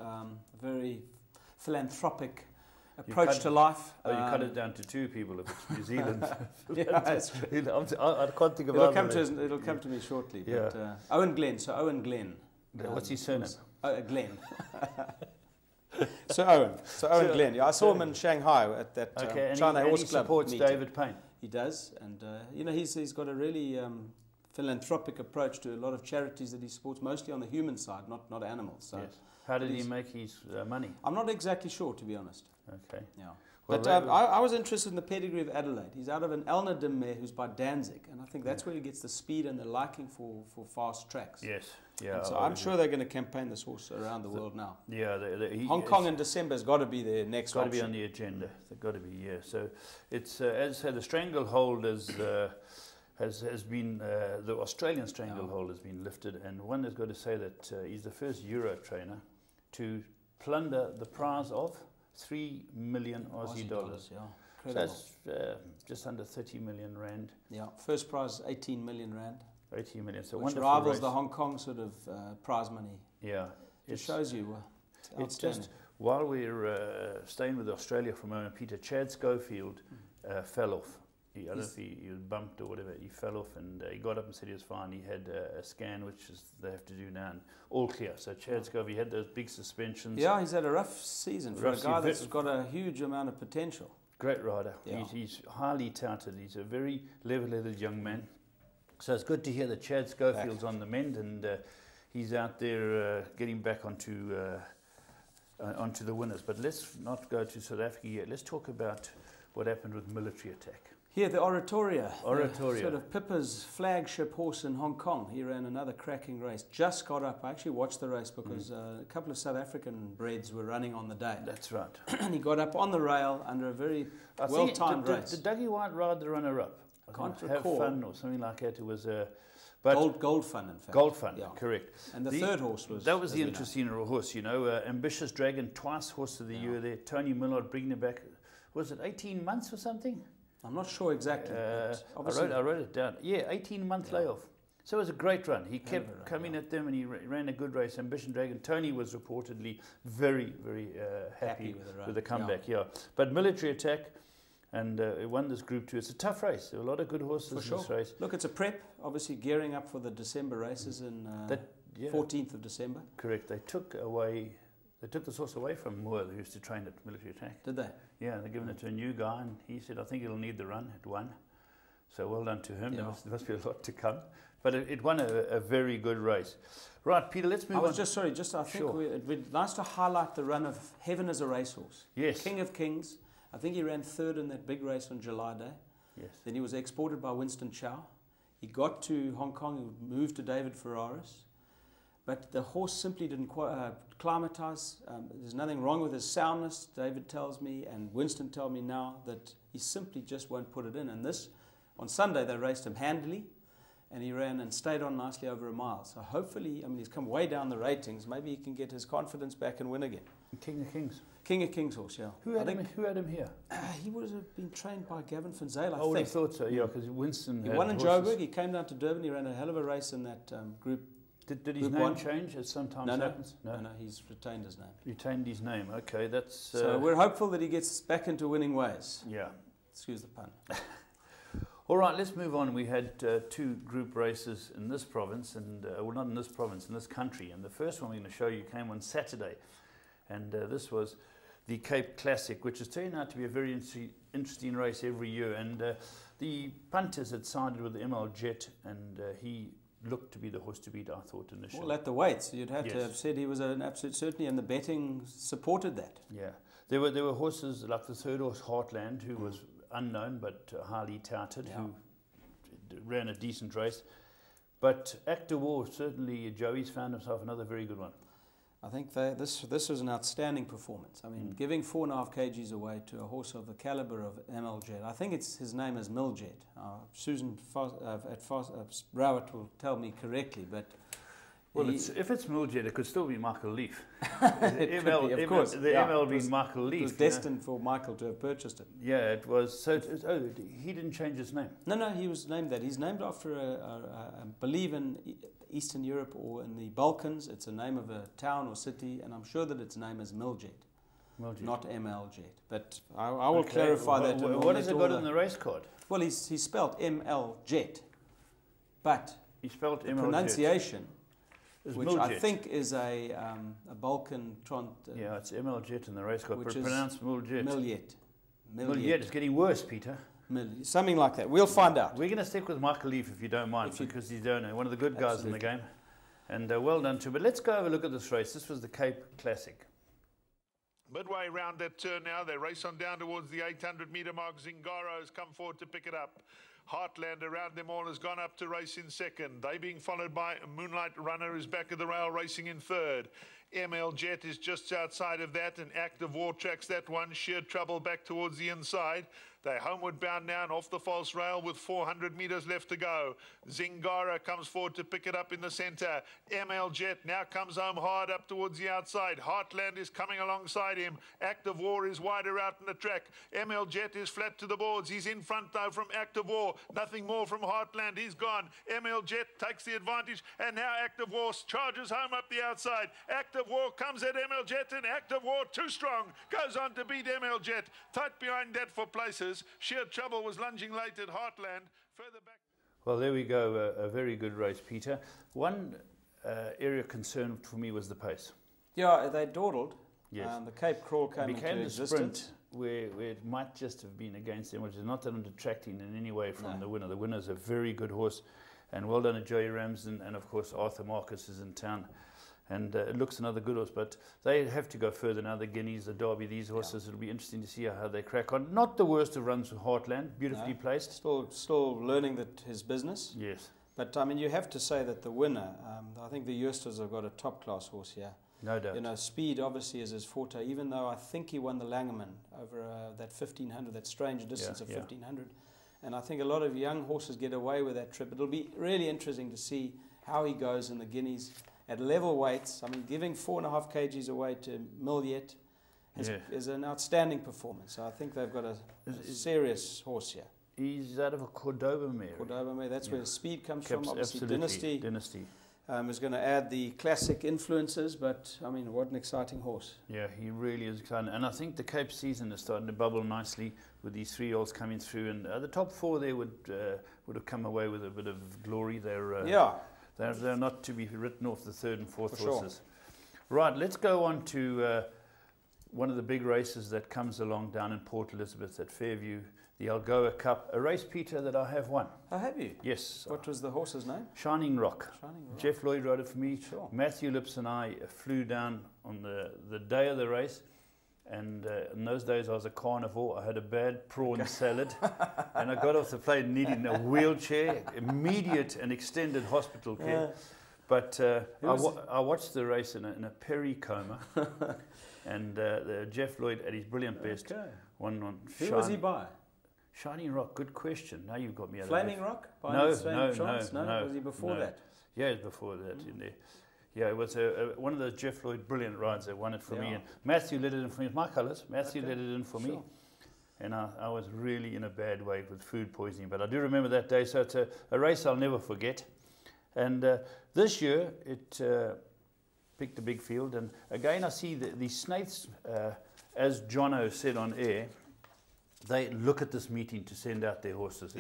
S2: very philanthropic approach to life.
S1: Oh, you cut it down to 2 people if it's New Zealand.
S2: Yeah, that's true.
S1: I can't think of
S2: it'll come to me shortly.
S1: Yeah.
S2: But, Owen Glenn, so Owen Glenn.
S1: What's his surname?
S2: Glenn. So Owen Glenn. Yeah, I saw him in Shanghai at that China Horse Club
S1: supports
S2: meeting.
S1: David Payne.
S2: He does, and you know, he's got a really philanthropic approach to a lot of charities that he supports, mostly on the human side, not animals. So
S1: yes. How did he make his money?
S2: I'm not exactly sure, to be honest.
S1: Okay.
S2: Yeah.
S1: Well,
S2: but I was interested in the pedigree of Adelaide. He's out of an Elnadim mare who's by Danzig, and I think that's where he gets the speed and the liking for fast tracks.
S1: Yes. Yeah.
S2: And so I'm sure they're going to campaign this horse around the world now.
S1: Yeah.
S2: Hong Kong in December has got to be their next option.
S1: Got to be on the agenda. They've got to be, yeah. So it's, as I said, the stranglehold has been, the Australian stranglehold has been lifted, and one has got to say that he's the first Euro trainer to plunder the prize of 3 million Aussie dollars.
S2: Yeah.
S1: So that's just under 30 million rand.
S2: Yeah, first prize 18 million rand.
S1: 18 million, so
S2: which
S1: wonderful
S2: rivals
S1: race.
S2: the Hong Kong sort of prize money.
S1: Yeah.
S2: It shows you.
S1: It's just, while we're staying with Australia for a moment, Peter, Chad Schofield fell off. I don't know if he was bumped or whatever. He fell off, and he got up and said he was fine. He had a scan, which they have to do now, and all clear. So Chad Schofield, he had those big suspensions.
S2: Yeah, he's had a rough season for a guy that's got a huge amount of potential.
S1: Great rider.
S2: Yeah.
S1: He's highly touted. He's a very level-headed young man. So it's good to hear that Chad Schofield's on the mend, and he's out there getting back onto the winners. But let's not go to South Africa yet. Let's talk about what happened with Military Attack.
S2: Here, the Oratoria.
S1: Oratoria.
S2: Sort of Pippa's flagship horse in Hong Kong. He ran another cracking race. Just got up. I actually watched the race because a couple of South African breds were running on the day.
S1: That's right.
S2: And he got up on the rail under a very well-timed race.
S1: Did Dougie White ride the runner-up?
S2: I can't
S1: Have
S2: recall.
S1: Fun or something like that. It was
S2: Gold Fun, in fact.
S1: Gold Fun,
S2: yeah.
S1: Correct.
S2: And the third horse was...
S1: That was the interesting horse, you know. Ambitious Dragon, twice horse of the year there. Tony Millard bringing it back. Was it 18 months or something?
S2: I'm not sure exactly.
S1: I wrote it down. Yeah, 18-month layoff. So it was a great run. He kept coming at them, and he ran a good race. Ambition Dragon. Tony was reportedly very, very happy with the comeback. Yeah. But Military Attack, and it won this Group 2. It's a tough race. There were a lot of good horses in this race.
S2: Look, it's a prep. Obviously, gearing up for the December races in 14th of December.
S1: Correct. They took this horse away from Moore, who used to train at Military Attack.
S2: Did they?
S1: Yeah, they're giving it to a new guy, and he said, I think it'll need the run. It won. So well done to him.
S2: Yeah.
S1: There must be a lot to come. But it won a very good race. Right, Peter, let's move on.
S2: I think it'd be nice to highlight the run of Heaven as a Racehorse.
S1: Yes.
S2: King of Kings. I think he ran third in that big race on July Day.
S1: Yes.
S2: Then he was exported by Winston Chow. He got to Hong Kong, he moved to David Ferraris. But the horse simply didn't climatize. There's nothing wrong with his soundness, David tells me, and Winston tells me now that he simply just won't put it in. And this, on Sunday, they raced him handily, and he ran and stayed on nicely over a mile. So hopefully, I mean, he's come way down the ratings. Maybe he can get his confidence back and win again.
S1: King of Kings.
S2: King of Kings horse, yeah.
S1: Who had him here?
S2: He would have been trained by Gavin Van Zyl,
S1: I would have thought so, yeah, because Winston
S2: He won in Joburg. He came down to Durban. He ran a hell of a race in that group.
S1: Did his name change as sometimes happens?
S2: No, he's retained his name.
S1: Retained his name, okay, that's...
S2: So we're hopeful that he gets back into winning ways.
S1: Yeah.
S2: Excuse the pun.
S1: All right, let's move on. We had 2 group races in this province, and well, not in this province, in this country. And the first one we're going to show you came on Saturday. And this was the Cape Classic, which has turned out to be a very interesting race every year. And the punters had sided with ML Jet, and he looked to be the horse to beat, I thought, initially.
S2: Well, at the weights, you'd have to have said he was an absolute certainty, and the betting supported that.
S1: Yeah. There were horses like the third horse, Heartland, who was unknown but highly touted, who ran a decent race. But Active War, certainly Joey's found himself another very good one.
S2: I think this was an outstanding performance. I mean, giving 4.5 kgs away to a horse of the caliber of ML Jet. I think his name is Miljet. Susan Browett will tell me correctly, but...
S1: Well, if it's Miljet, it could still be Michael Leaf.
S2: Of course.
S1: The ML being Michael Leaf.
S2: It was destined for Michael to have purchased it.
S1: Yeah, it was. So, he didn't change his name?
S2: No, he was named that. He's named after, I believe, in Eastern Europe or in the Balkans. It's a name of a town or city, and I'm sure that its name is Miljet, not ML Jet. But I will clarify that.
S1: What has it got in the race card?
S2: Well, he's spelled ML Jet, but
S1: he spelled ML
S2: pronunciation... which
S1: Miljet.
S2: I think is a Balkan...
S1: yeah, it's ML Jet in the race card, but pronounced Miljet.
S2: Miljet.
S1: It's getting worse, Peter.
S2: Something like that. We'll find out.
S1: We're going to stick with Michael Leaf, if you don't mind, because he's one of the good guys in the game. And well done to him. But let's go have a look at this race. This was the Cape Classic.
S7: Midway round that turn now, they race on down towards the 800-metre mark. Zingaro has come forward to pick it up. Heartland around them all has gone up to race in second. They being followed by Moonlight Runner, who's back of the rail racing in third. ML Jet is just outside of that, and Active War tracks that one. Sheer Trouble back towards the inside. They're homeward bound now and off the false rail with 400 metres left to go. Zingara comes forward to pick it up in the centre. ML Jet now comes home hard up towards the outside. Heartland is coming alongside him. Active War is wider out in the track. ML Jet is flat to the boards. He's in front though from Active War. Nothing more from Heartland. He's gone. ML Jet takes the advantage, and now Active War charges home up the outside. Active War comes at ML Jet, and Active War, too strong, goes on to beat ML Jet. Tight behind that for places. Sheer Trouble was lunging late at Heartland. Further back.
S1: Well, there we go. A very good race, Peter. One area of concern for me was the pace.
S2: Yeah, they dawdled.
S1: Yes.
S2: The Cape Crawl came into existence.
S1: Sprint where it might just have been against them, which is not that I'm detracting in any way from the winner. The winner is a very good horse, and well done to Joey Ramsden, and of course Arthur Marcus is in town. And it looks another good horse, but they have to go further now. The Guineas, the Derby, these horses, it'll be interesting to see how they crack on. Not the worst of runs with Heartland, beautifully placed.
S2: Still learning his business.
S1: Yes.
S2: But I mean, you have to say that the winner, I think the Eusters have got a top-class horse here.
S1: No doubt.
S2: You know, speed obviously is his forte, even though I think he won the Langerman over that 1,500, that strange distance of 1,500. And I think a lot of young horses get away with that trip. It'll be really interesting to see how he goes in the Guineas. At level weights, I mean, giving 4.5 kgs away to Miljet is an outstanding performance. So I think they've got a serious horse here.
S1: He's out of a Cordoba mare.
S2: Cordoba mare, that's where speed comes from. Obviously,
S1: Dynasty
S2: is going to add the classic influences, but I mean, what an exciting horse.
S1: Yeah, he really is exciting. And I think the Cape season is starting to bubble nicely with these 3-year-olds coming through. And the top 4 there would have come away with a bit of glory. They're not to be written off the 3rd and 4th horses. Right, let's go on to one of the big races that comes along down in Port Elizabeth at Fairview the Algoa Cup, a race, Peter, that I have won.
S2: Oh, have you?
S1: Yes.
S2: What was the horse's name?
S1: Shining Rock.
S2: Shining Rock.
S1: Jeff Lloyd rode it for me.
S2: Sure.
S1: Matthew Lips and I flew down on the day of the race. And in those days I was a carnivore. I had a bad prawn salad. And I got off the plane needing a wheelchair, immediate and extended hospital care.
S2: Yeah.
S1: But I watched the race in a peri-coma. And Jeff Lloyd at his brilliant best.
S2: Okay.
S1: Who
S2: was he by?
S1: Shining Rock, good question. Now you've got me at
S2: Flaming Rock? By
S1: No.
S2: Was he before that?
S1: Yeah, it was before that in there. Yeah, it was one of those Jeff Lloyd brilliant rides that won it for me. And Matthew led it in for me. My colours. Matthew led it in for me. And I was really in a bad way with food poisoning. But I do remember that day. So it's a race I'll never forget. And this year it picked a big field. And again I see the Snaiths, as Jono said on air, they look at this meeting to send out their horses.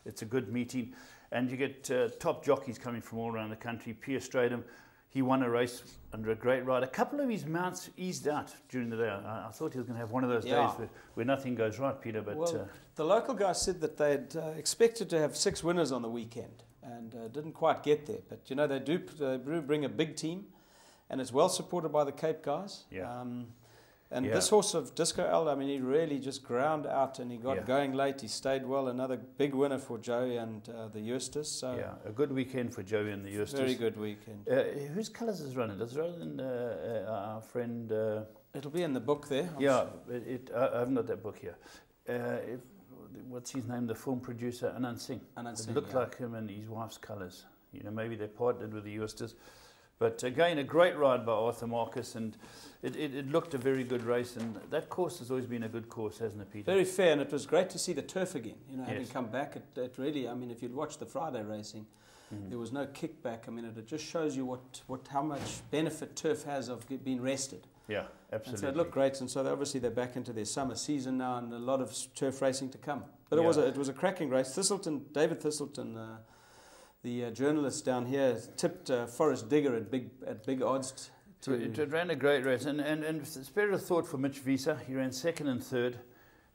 S1: It's a good meeting. And you get top jockeys coming from all around the country. Pierre Stradham, he won a race under a great ride. A couple of his mounts eased out during the day. I thought he was going to have one of those days where nothing goes right, Peter. But
S2: well, the local guys said that they'd expected to have 6 winners on the weekend and didn't quite get there. But, you know, they do bring a big team, and it's well supported by the Cape guys. And this horse of Disco L, I mean, he really just ground out and he got going late. He stayed well. Another big winner for Joey and the Eustace. So
S1: a good weekend for Joey and the Eustace.
S2: Very good weekend.
S1: Whose colours is running? Does it run in our friend?
S2: It'll be in the book there.
S1: I haven't got that book here. What's his name? The film producer, Anand Singh. It looked like him and his wife's colours. You know, maybe they partnered with the Eustace. But again, a great ride by Arthur Marcus, and it looked a very good race. And that course has always been a good course, hasn't it, Peter?
S2: Very fair, and it was great to see the turf again. You know, having come back, it really. I mean, if you'd watched the Friday racing, there was no kickback. I mean, it just shows you how much benefit turf has of being rested.
S1: Yeah, absolutely.
S2: And so it looked great, and so obviously they're back into their summer season now, and a lot of turf racing to come. But it was a cracking race. David Thistleton. The journalist down here tipped Forrest Digger at big odds.
S1: It ran a great race, and spirit of thought for Mitch Visa. He ran 2nd and 3rd.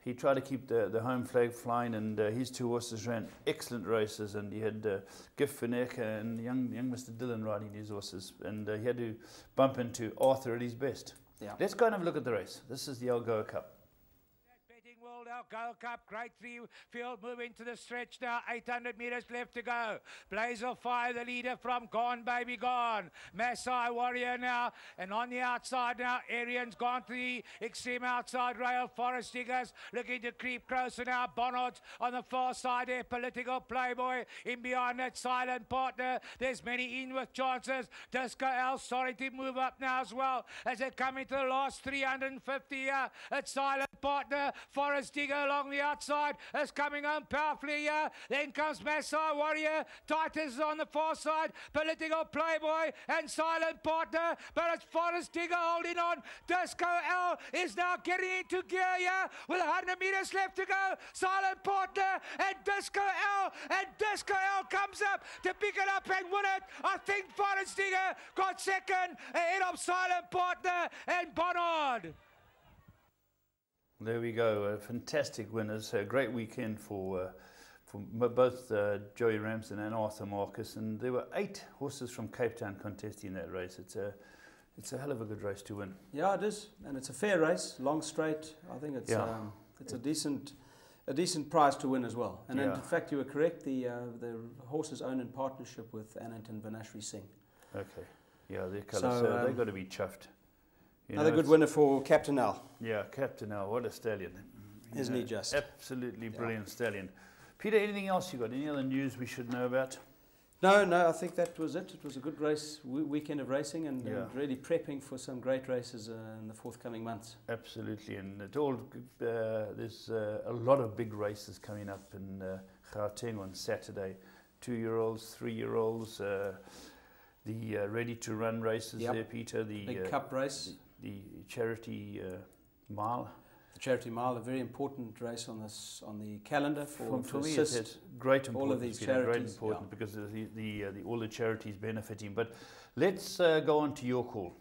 S1: He tried to keep the home flag flying, and his 2 horses ran excellent races. And he had Gift Fineka and young Mr. Dillon riding his horses, and he had to bump into Arthur at his best. Yeah. Let's go and have a look at the race. This is the Algoa Cup.
S8: Algoa Cup, grade 3 field moving to the stretch now, 800 metres left to go. Blaze of Fire, the leader from Gone Baby Gone. Maasai Warrior now, and on the outside now, Arian's gone to the extreme outside rail. Forest Diggers looking to creep closer now. Bonnard on the far side there, Political Playboy in behind that Silent Partner. There's many in with chances. Disco L starting to move up now as well as they come into the last 350 here. It's Silent Partner, Forest Digger along the outside is coming on powerfully here. Then comes Maasai Warrior. Titus on the far side. Political Playboy and Silent Partner. But it's Forest Digger holding on. Disco L is now getting into gear here with 100 metres left to go. Silent Partner and Disco L. And Disco L comes up to pick it up and win it. I think Forest Digger got second ahead of Silent Partner and Bonnard.
S1: There we go, fantastic winners. A great weekend for both Joey Ramsden and Arthur Marcus, and there were 8 horses from Cape Town contesting that race. It's a hell of a good race to win.
S2: Yeah, it is, and it's a fair race, long straight. I think it's a decent prize to win as well. And in fact, you were correct. The horses owned in partnership with Anant and Vanashri Singh.
S1: Okay, yeah, their colours. So they've got to be chuffed.
S2: Another good winner for Captain Al.
S1: Yeah, Captain Al, what a stallion.
S2: Isn't he just?
S1: Absolutely brilliant stallion. Peter, anything else you got? Any other news we should know about?
S2: No, I think that was it. It was a good race, weekend of racing, and really prepping for some great races in the forthcoming months. Absolutely, and it all there's a lot of big races coming up in Gauteng on Saturday. 2-year-olds, 3-year-olds, the ready-to-run races there, Peter. The big cup race. The charity mile. The charity mile, a very important race on the calendar for me. It's great importance. All of these charities, great important because of all the charities benefiting. But let's go on to your call.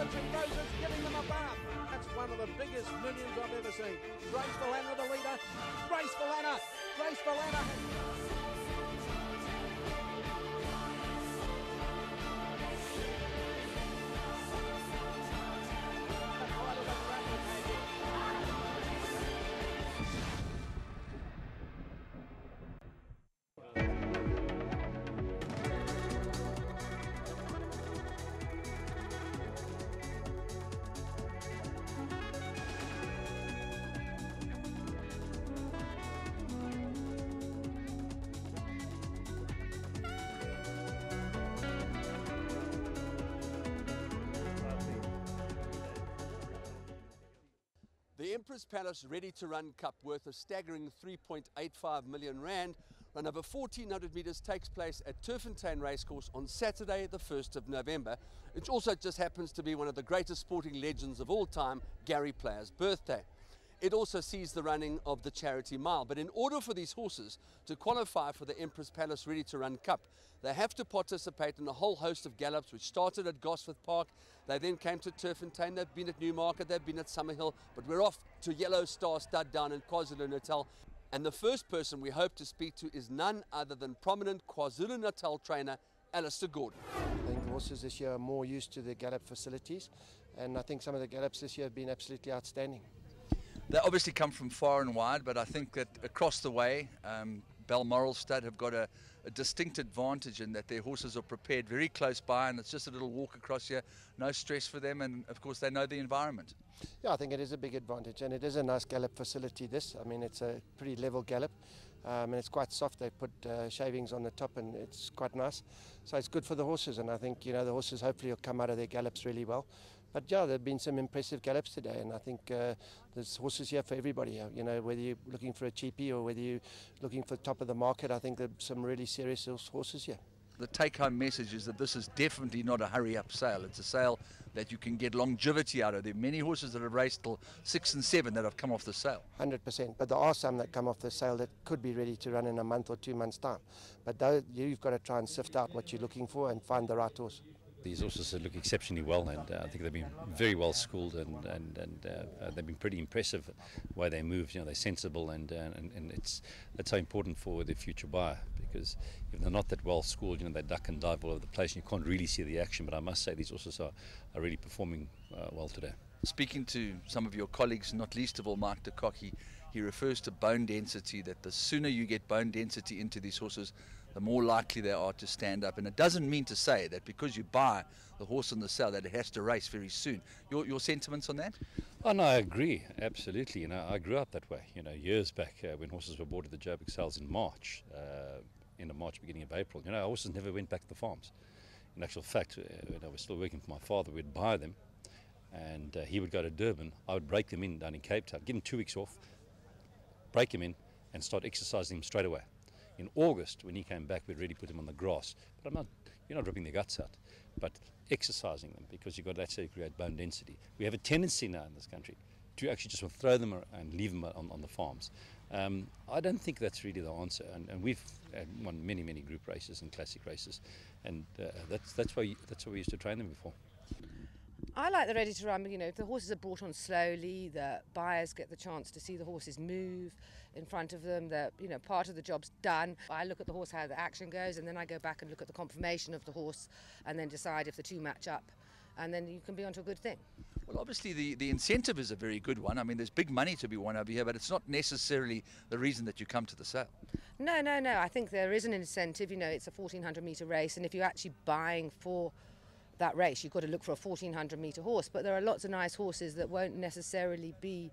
S9: Country Roses giving them a bath. That's one of the biggest millions I've ever seen. Grace Valana, the leader. Grace Valana. Grace Valana.
S10: The Empress Palace Ready to Run Cup, worth a staggering 3.85 million rand, run over 1400 metres, takes place at Turffontein Racecourse on Saturday the 1st of November. It also just happens to be one of the greatest sporting legends of all time, Gary Player's birthday. It also sees the running of the Charity Mile, but in order for these horses to qualify for the Empress Palace Ready to Run Cup, they have to participate in a whole host of gallops, which started at Gosforth Park. They then came to Turffontein, they've been at Newmarket, they've been at Summerhill, but we're off to Yellow Star Stud down in KwaZulu-Natal. And the first person we hope to speak to is none other than prominent KwaZulu-Natal trainer, Alistair Gordon.
S11: I think the horses this year are more used to the gallop facilities, and I think some of the gallops this year have been absolutely outstanding.
S12: They obviously come from far and wide, but I think that across the way, Balmoral Stud have got a distinct advantage in that their horses are prepared very close by, and it's just a little walk across here, no stress for them, and of course they know the environment.
S11: Yeah, I think it is a big advantage, and it is a nice gallop facility this. I mean, it's a pretty level gallop, and it's quite soft. They put shavings on the top, and it's quite nice. So it's good for the horses, and I think, you know, the horses hopefully will come out of their gallops really well. But yeah, there have been some impressive gallops today, and I think there's horses here for everybody. You know, whether you're looking for a cheapie or whether you're looking for the top of the market, I think there's some really serious horses here.
S12: The take-home message is that this is definitely not a hurry-up sale. It's a sale that you can get longevity out of. There are many horses that have raced till 6 and 7 that have come off the sale.
S11: 100%, but there are some that come off the sale that could be ready to run in a month or 2 months' time. But you've got to try and sift out what you're looking for and find the right horse.
S13: These horses look exceptionally well, and I think they've been very well schooled, and they've been pretty impressive the way they move. You know, they're sensible, and that's so important for the future buyer, because if they're not that well schooled, you know, they duck and dive all over the place, and you can't really see the action. But I must say, these horses are really performing well today.
S12: Speaking to some of your colleagues, not least of all Mark de Kock, he refers to bone density, that the sooner you get bone density into these horses, the more likely they are to stand up. And it doesn't mean to say that because you buy the horse on the sale that it has to race very soon. Your sentiments on that?
S13: Oh no, I agree, absolutely. You know, I grew up that way. You know, years back when horses were bought at the Joburg sales in March, end of March, beginning of April. You know, our horses never went back to the farms. In actual fact, when I was still working for my father, we'd buy them, and he would go to Durban. I would break them in down in Cape Town, give them 2 weeks off, break him in, and start exercising him straight away. In August, when he came back, we'd really put him on the grass. But you're not ripping their guts out, but exercising them, because you've got to actually create bone density. We have a tendency now in this country to actually just throw them and leave them on the farms. I don't think that's really the answer, and we've won many group races and classic races, and that's why we used to train them before.
S14: I like the ready to run. You know, the horses are brought on slowly. The buyers get the chance to see the horses move in front of them. You know, part of the job's done. I look at the horse, how the action goes, and then I go back and look at the conformation of the horse, and then decide if the two match up, and then you can be onto a good thing.
S12: Well, obviously the incentive is a very good one. I mean, there's big money to be won over here, but it's not necessarily the reason that you come to the sale.
S14: No. I think there is an incentive. You know, it's a 1400-metre race, and if you're actually buying for that race, you've got to look for a 1400-metre horse. But there are lots of nice horses that won't necessarily be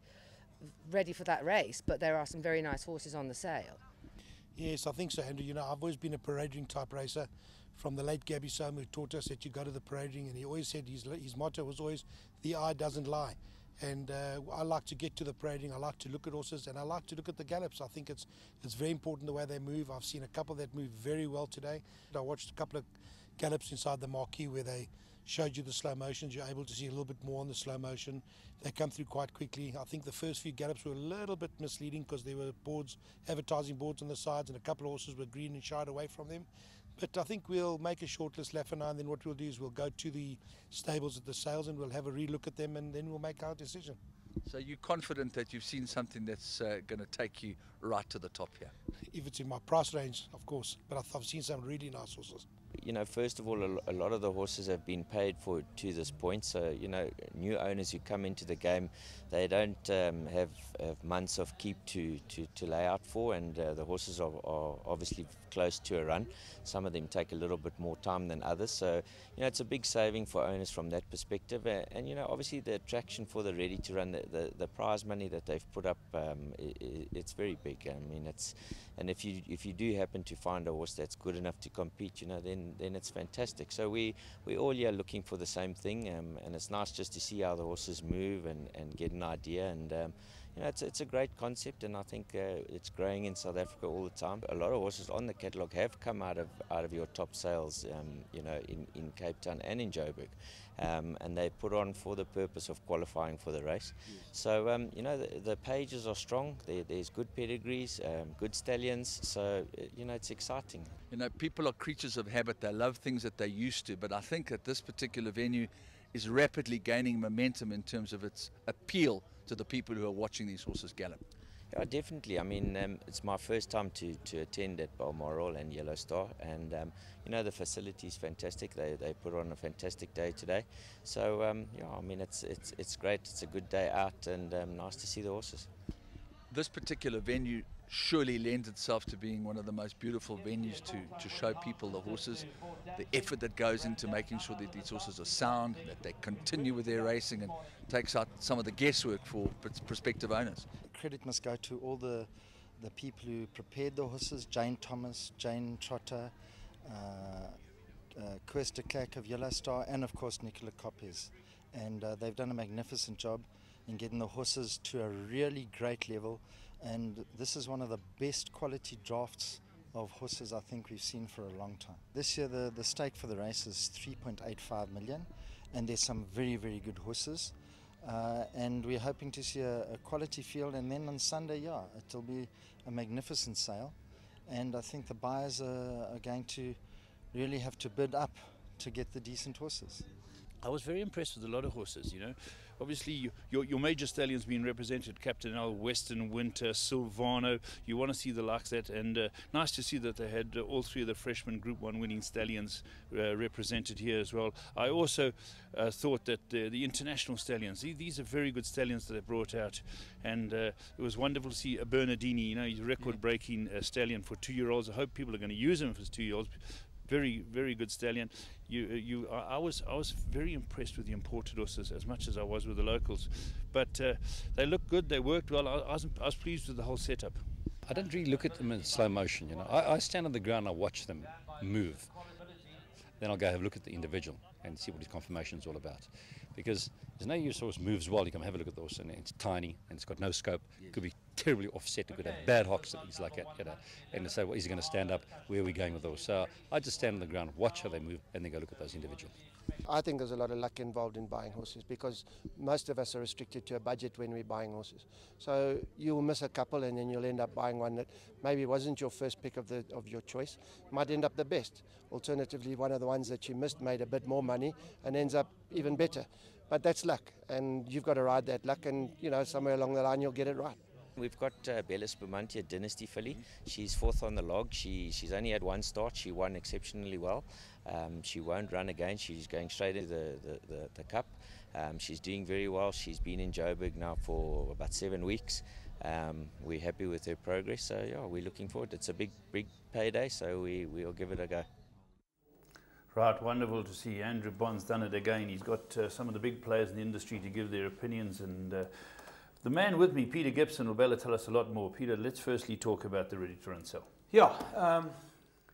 S14: ready for that race, but there are some very nice horses on the sale.
S15: Yes, I think so, Andrew. You know, I've always been a parading type racer, from the late Gabby Soam, who taught us that you go to the parading, and he always said his motto was always, the eye doesn't lie. And I like to get to the parading, I like to look at horses, and I like to look at the gallops. I think it's very important the way they move. I've seen a couple that move very well today. I watched a couple of gallops inside the marquee where they showed you the slow motions. You're able to see a little bit more on the slow motion. They come through quite quickly. I think the first few gallops were a little bit misleading because there were advertising boards on the sides, and a couple of horses were green and shied away from them. But I think we'll make a shortlist lap for now, and then what we'll do is we'll go to the stables at the sales and we'll have a relook at them, and then we'll make our decision.
S12: So you're confident that you've seen something that's going to take you right to the top here?
S15: If it's in my price range, of course, but I've seen some really nice horses.
S16: You know, first of all, a lot of the horses have been paid for to this point. So, you know, new owners who come into the game, they don't have months of keep to lay out for, and the horses are obviously close to a run. Some of them take a little bit more time than others. So, you know, it's a big saving for owners from that perspective. And you know, obviously the attraction for the ready to run, the prize money that they've put up, it's very big. I mean, and if you do happen to find a horse that's good enough to compete, you know, then it's fantastic. So we all here looking for the same thing, and it's nice just to see how the horses move and get an idea. And you know, it's a great concept, and I think it's growing in South Africa all the time. A lot of horses on the catalogue have come out of your top sales, you know, in Cape Town and in Joburg. And they put on for the purpose of qualifying for the race. Yes. So, you know, the pages are strong. There's good pedigrees, good stallions. So, you know, it's exciting.
S12: You know, people are creatures of habit. They love things that they used to. But I think that this particular venue is rapidly gaining momentum in terms of its appeal to the people who are watching these horses gallop.
S16: Yeah, definitely. I mean, it's my first time to attend at Balmoral and Yellow Star, and you know, the facility is fantastic. They put on a fantastic day today. So yeah, I mean, it's great. It's a good day out, and nice to see the horses.
S12: This particular venue surely lends itself to being one of the most beautiful venues to show people the horses, the effort that goes into making sure that these horses are sound, that they continue with their racing, and takes out some of the guesswork for prospective owners.
S17: Credit must go to all the people who prepared the horses: Jane Thomas, Jane Trotter, Koos de Klerk of Yellow Star, and of course Nicola Coppes. And they've done a magnificent job in getting the horses to a really great level. And this is one of the best quality drafts of horses I think we've seen for a long time. This year the stake for the race is 3.85 million, and there's some very, very good horses. And we're hoping to see a quality field, and then on Sunday, yeah, it'll be a magnificent sale. And I think the buyers are going to really have to bid up to get the decent horses.
S1: I was very impressed with a lot of horses, you know. Obviously, your major stallions being represented: Captain L, Western Winter, Silvano. You want to see the likes of that, and nice to see that they had all three of the freshman Group 1 winning stallions represented here as well. I also thought that the international stallions, these are very good stallions that they brought out, and it was wonderful to see a Bernardini, you know, he's a record-breaking stallion for 2-year-olds. I hope people are going to use him for 2-year-olds. Very, very good stallion. I was very impressed with the imported horses as much as I was with the locals, but they looked good. They worked well. I was pleased with the whole setup.
S13: I don't really look at them in slow motion. You know, I stand on the ground. I watch them move. Then I'll go have a look at the individual and see what his conformation is all about. Because there's no use horse moves well. You come have a look at the horse, and it's tiny and it's got no scope. It could be terribly offset. It could have bad hocks. He's like that, you know. And to say, well, is he going to stand up? Where are we going with the horse? So I just stand on the ground, watch how they move, and then go look at those individuals.
S11: I think there's a lot of luck involved in buying horses, because most of us are restricted to a budget when we're buying horses. So you'll miss a couple, and then you'll end up buying one that maybe wasn't your first pick of your choice. Might end up the best. Alternatively, one of the ones that you missed made a bit more money and ends up even better. But that's luck, and you've got to ride that luck, and you know, somewhere along the line you'll get it right.
S16: We've got Bella Spumanti, a dynasty filly. She's 4th on the log. She's only had one start. She won exceptionally well. She won't run again. She's going straight into the cup. She's doing very well. She's been in Joburg now for about 7 weeks. We're happy with her progress. So yeah, we're looking forward. It's a big payday, so we'll give it a go.
S1: Right, wonderful to see Andrew Bond's done it again. He's got some of the big players in the industry to give their opinions, and the man with me, Peter Gibson, will be able to tell us a lot more. Peter, let's firstly talk about the ready to run sale.
S2: Yeah,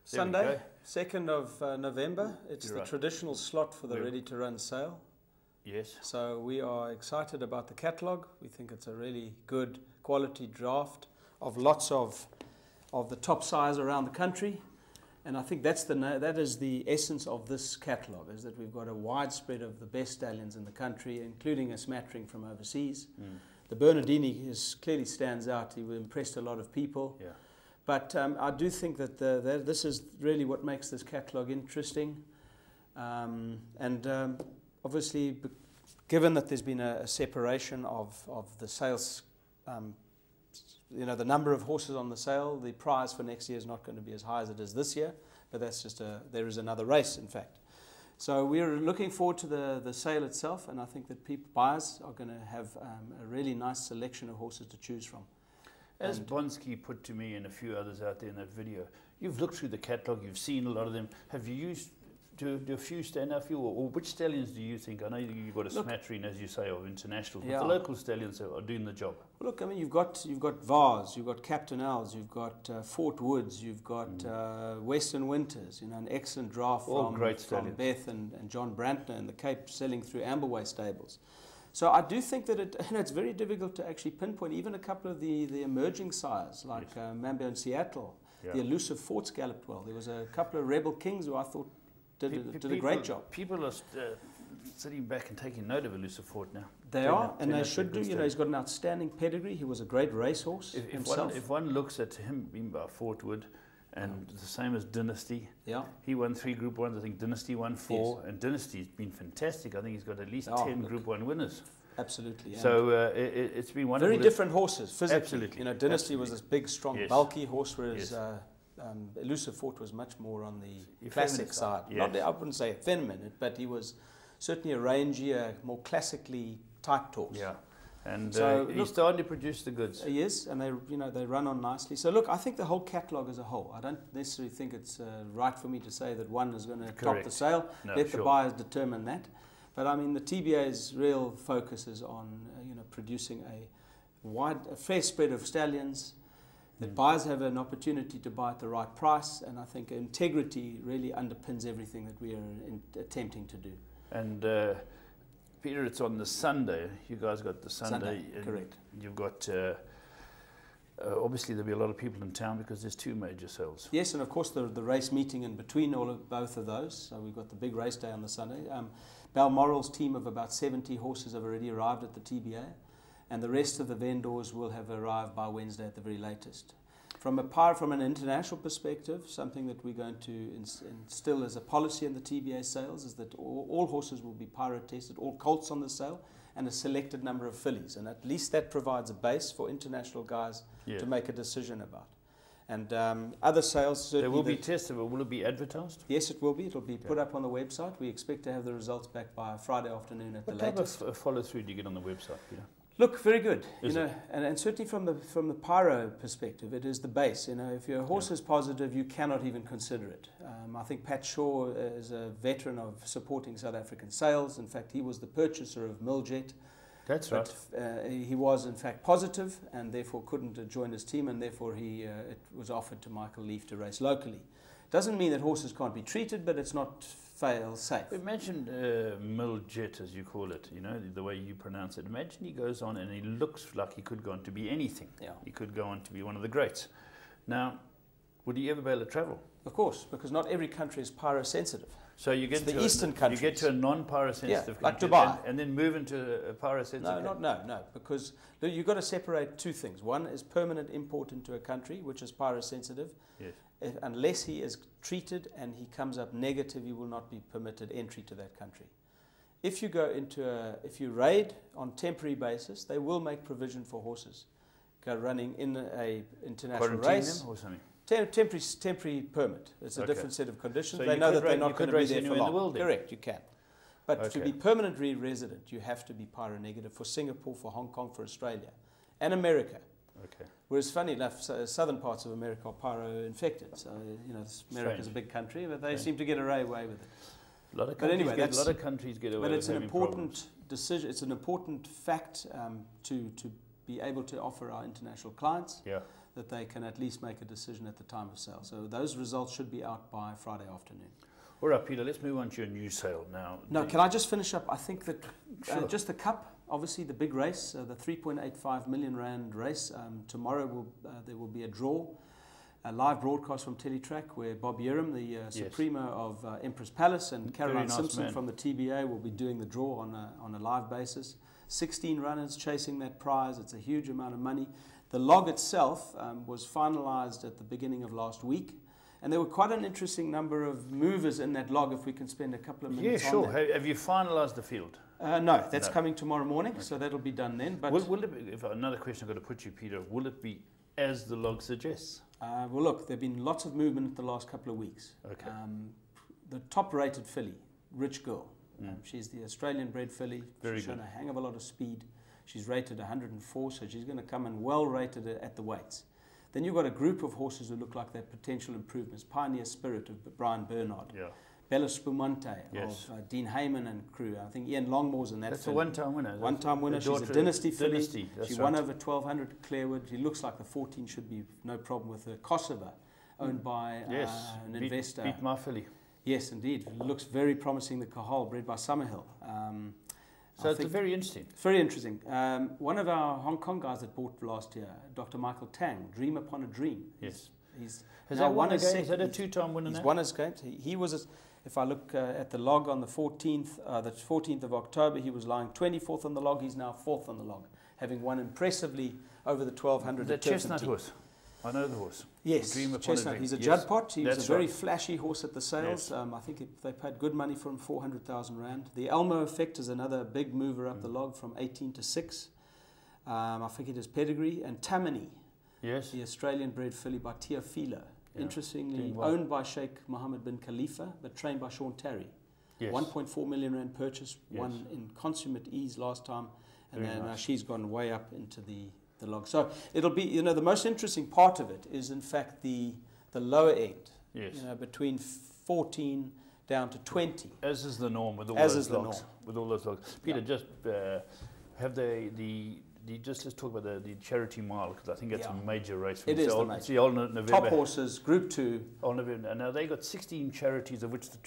S2: Sunday, 2nd of November. It's
S1: You're
S2: the
S1: right.
S2: traditional slot for the ready to run sale.
S1: Yes.
S2: So we are excited about the catalogue. We think it's a really good quality draft of lots of the top size around the country. And I think that is the essence of this catalogue, is that we've got a widespread of the best stallions in the country, including a smattering from overseas. The Bernardini clearly stands out. He impressed a lot of people.
S1: Yeah.
S2: But I do think that this is really what makes this catalogue interesting. Obviously, given that there's been a separation of the sales, the number of horses on the sale, the prize for next year is not going to be as high as it is this year, but that's just there is another race, in fact. So we're looking forward to the sale itself, and I think that buyers are going to have a really nice selection of horses to choose from.
S1: As Bonsky put to me and a few others out there in that video, you've looked through the catalogue, you've seen a lot of them. Have you used do a few stand out for you, or which stallions do you think? I know you've got a smattering, as you say, of internationals, but the local stallions are doing the job.
S2: Well, look, I mean, you've got Vars, you've got Captain L's, you've got Fort Woods, you've got Western Winters, an excellent draft from Beth and John Brantner in the Cape, selling through Amberway stables. So I do think that it's very difficult to actually pinpoint even a couple of the emerging sires, like Mambo in Seattle. The Elusive Forts galloped well. There was a couple of Rebel Kings who I thought did a great job.
S1: People are sitting back and taking note of Elusive Fort now.
S2: They are, and they should do. He's got an outstanding pedigree. He was a great racehorse himself.
S1: If one looks at him being by Fort Wood, and the same as Dynasty.
S2: Yeah.
S1: He won 3 Group 1s. I think Dynasty won 4. Yes. And Dynasty's been fantastic. I think he's got at least 10 Group 1 winners.
S2: Absolutely.
S1: So it's been wonderful.
S2: Very different horses, physically.
S1: Absolutely.
S2: Dynasty was this big, strong, bulky horse, whereas Elusive Fort was much more on the classic side. Not, I wouldn't say effeminate, but he was certainly a rangy, more classically typed horse.
S1: Yeah. And so, he's starting to produce the goods.
S2: He is, and they run on nicely. So look, I think the whole catalogue as a whole, I don't necessarily think it's right for me to say that one is going to top the sale.
S1: No,
S2: Let the buyers determine that. But I mean, the TBA's real focus is on producing a fair spread of stallions. That buyers have an opportunity to buy at the right price, and I think integrity really underpins everything that we are attempting to do.
S1: And Peter, it's on the Sunday. You guys got the Sunday.
S2: Correct.
S1: You've got, obviously there'll be a lot of people in town because there's 2 major sales.
S2: Yes, and of course the race meeting in between both of those. So we've got the big race day on the Sunday. Balmoral's team of about 70 horses have already arrived at the TBA, and the rest of the vendors will have arrived by Wednesday at the very latest. From an international perspective, something that we're going to instill as a policy in the TBA sales is that all horses will be pyro tested, all colts on the sale, and a selected number of fillies. And at least that provides a base for international guys to make a decision about. And other sales certainly...
S1: They will be tested, but will it be advertised?
S2: Yes, it will be. It will be put up on the website. We expect to have the results back by Friday afternoon at the latest.
S1: What type of follow-through do you get on the website, Peter?
S2: Look, very good. And certainly from the pyro perspective, it is the base. If your horse is positive, you cannot even consider it. I think Pat Shaw is a veteran of supporting South African sales. In fact, he was the purchaser of Miljet.
S1: That's right.
S2: He was in fact positive, and therefore couldn't join his team, and therefore it was offered to Michael Leaf to race locally. Doesn't mean that horses can't be treated, but it's not fail-safe.
S1: Imagine Miljet, as you call it, the way you pronounce it. Imagine he goes on and he looks like he could go on to be anything.
S2: Yeah.
S1: He could go on to be one of the greats. Now, would he ever be able to travel?
S2: Of course, because not every country is pyro-sensitive.
S1: So you get
S2: to Eastern countries.
S1: You get to a non-pyro-sensitive country,
S2: like Dubai,
S1: and then move into a pyro-sensitive country.
S2: No, because you've got to separate 2 things. One is permanent import into a country, which is pyro-sensitive.
S1: Yes.
S2: Unless he is treated and he comes up negative, he will not be permitted entry to that country. If you go if you raid on temporary basis, they will make provision for horses go running in a international race.
S1: Them or something?
S2: Temporary permit. It's a different set of conditions.
S1: So
S2: they know that they're not going to be there for long.
S1: In the world,
S2: correct, you can. But to be permanently resident, you have to be pyro negative for Singapore, for Hong Kong, for Australia, and America.
S1: Okay.
S2: Whereas, funny enough, southern parts of America are pyro-infected. So, America's a big country, but they seem to get away with it.
S1: A lot of countries get away with it.
S2: But it's an important decision. It's an important fact to be able to offer our international clients that they can at least make a decision at the time of sale. So those results should be out by Friday afternoon.
S1: All right, Peter, let's move on to your new sale now.
S2: No, can I just finish up? I think that just the Cup, obviously the big race, the 3.85 million rand race. Tomorrow there will be a draw. a live broadcast from Teletrack where Bob Yerim, the Suprema of Empress Palace, and Caroline Simpson from the TBA will be doing the draw on a live basis. 16 runners chasing that prize. It's a huge amount of money. The log itself was finalised at the beginning of last week. And there were quite an interesting number of movers in that log, if we can spend a couple of minutes on that.
S1: Yeah, sure. Have you finalised the field?
S2: No, that's coming tomorrow morning, so that'll be done then. But
S1: will it be, if another question I've got to put you, Peter, will it be as the log suggests?
S2: Well, look, there have been lots of movement the last couple of weeks.
S1: Okay.
S2: The top-rated filly, Rich Girl, she's the Australian-bred filly. She's shown a hang of a lot of speed. She's rated 104, so she's going to come in well-rated at the weights. Then you've got a group of horses who look like they're potential improvements. Pioneer Spirit of Brian Bernard.
S1: Yeah.
S2: Bella Spumante of Dean Heyman and crew. I think Ian Longmore's in that.
S1: That's a one-time winner.
S2: One-time winner. She's a dynasty filly. She won
S1: right.
S2: over 1,200 at Clarewood. She looks like the 14 should be no problem with her. Kosovo, owned by an investor.
S1: Beat my filly.
S2: Yes, indeed. It looks very promising, the Cahal, bred by Summerhill.
S1: So it's very interesting.
S2: Very interesting. One of our Hong Kong guys that bought last year, Dr. Michael Tang, Dream Upon a Dream.
S1: Yes.
S2: He's
S1: has that won a game? Is that a two-time winner now?
S2: He's won his games. He was, if I look at the log on the 14th of October, he was lying 24th on the log. He's now 4th on the log, having won impressively over the 1,200.
S1: The chestnut horse. I know the horse.
S2: Yes, Chestnut. He's a Judd Pot. He was a very flashy horse at the sales.
S1: Yes.
S2: I think they paid good money for him, 400,000 rand. The Elmo Effect is another big mover up the log from 18 to 6. I think it is Pedigree. And Tammany,
S1: yes,
S2: the Australian-bred filly by Teofilo. Yeah. Interestingly, owned by Sheikh Mohammed bin Khalifa, but trained by Sean Terry.
S1: Yes.
S2: 1.4 million rand purchase, won in consummate ease last time, and then she's gone way up into the log. So it'll be, the most interesting part of it is in fact the lower end.
S1: Yes.
S2: Between 14 down to 20.
S1: As is the norm with all those logs. With all those logs. Peter, just have let's talk about the charity mile, because I think it's a major race.
S2: It is
S1: it's the old November.
S2: Top horses, Group 2.
S1: Old November. And now they got 16 charities, of which the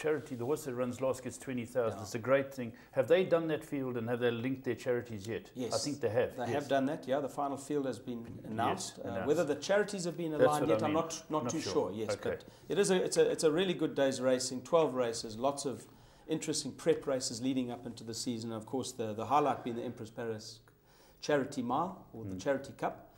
S1: horse that runs last gets 20,000. Yeah. It's a great thing. Have they done that field and have they linked their charities yet?
S2: Yes.
S1: I think they have.
S2: They have done that, the final field has been announced. Yes, whether the charities have been aligned yet, I'm not too sure. Yes,
S1: okay.
S2: But it's a really good day's racing, 12 races, lots of interesting prep races leading up into the season. Of course, the highlight being the Empress Paris Charity Mile, or the Charity Cup,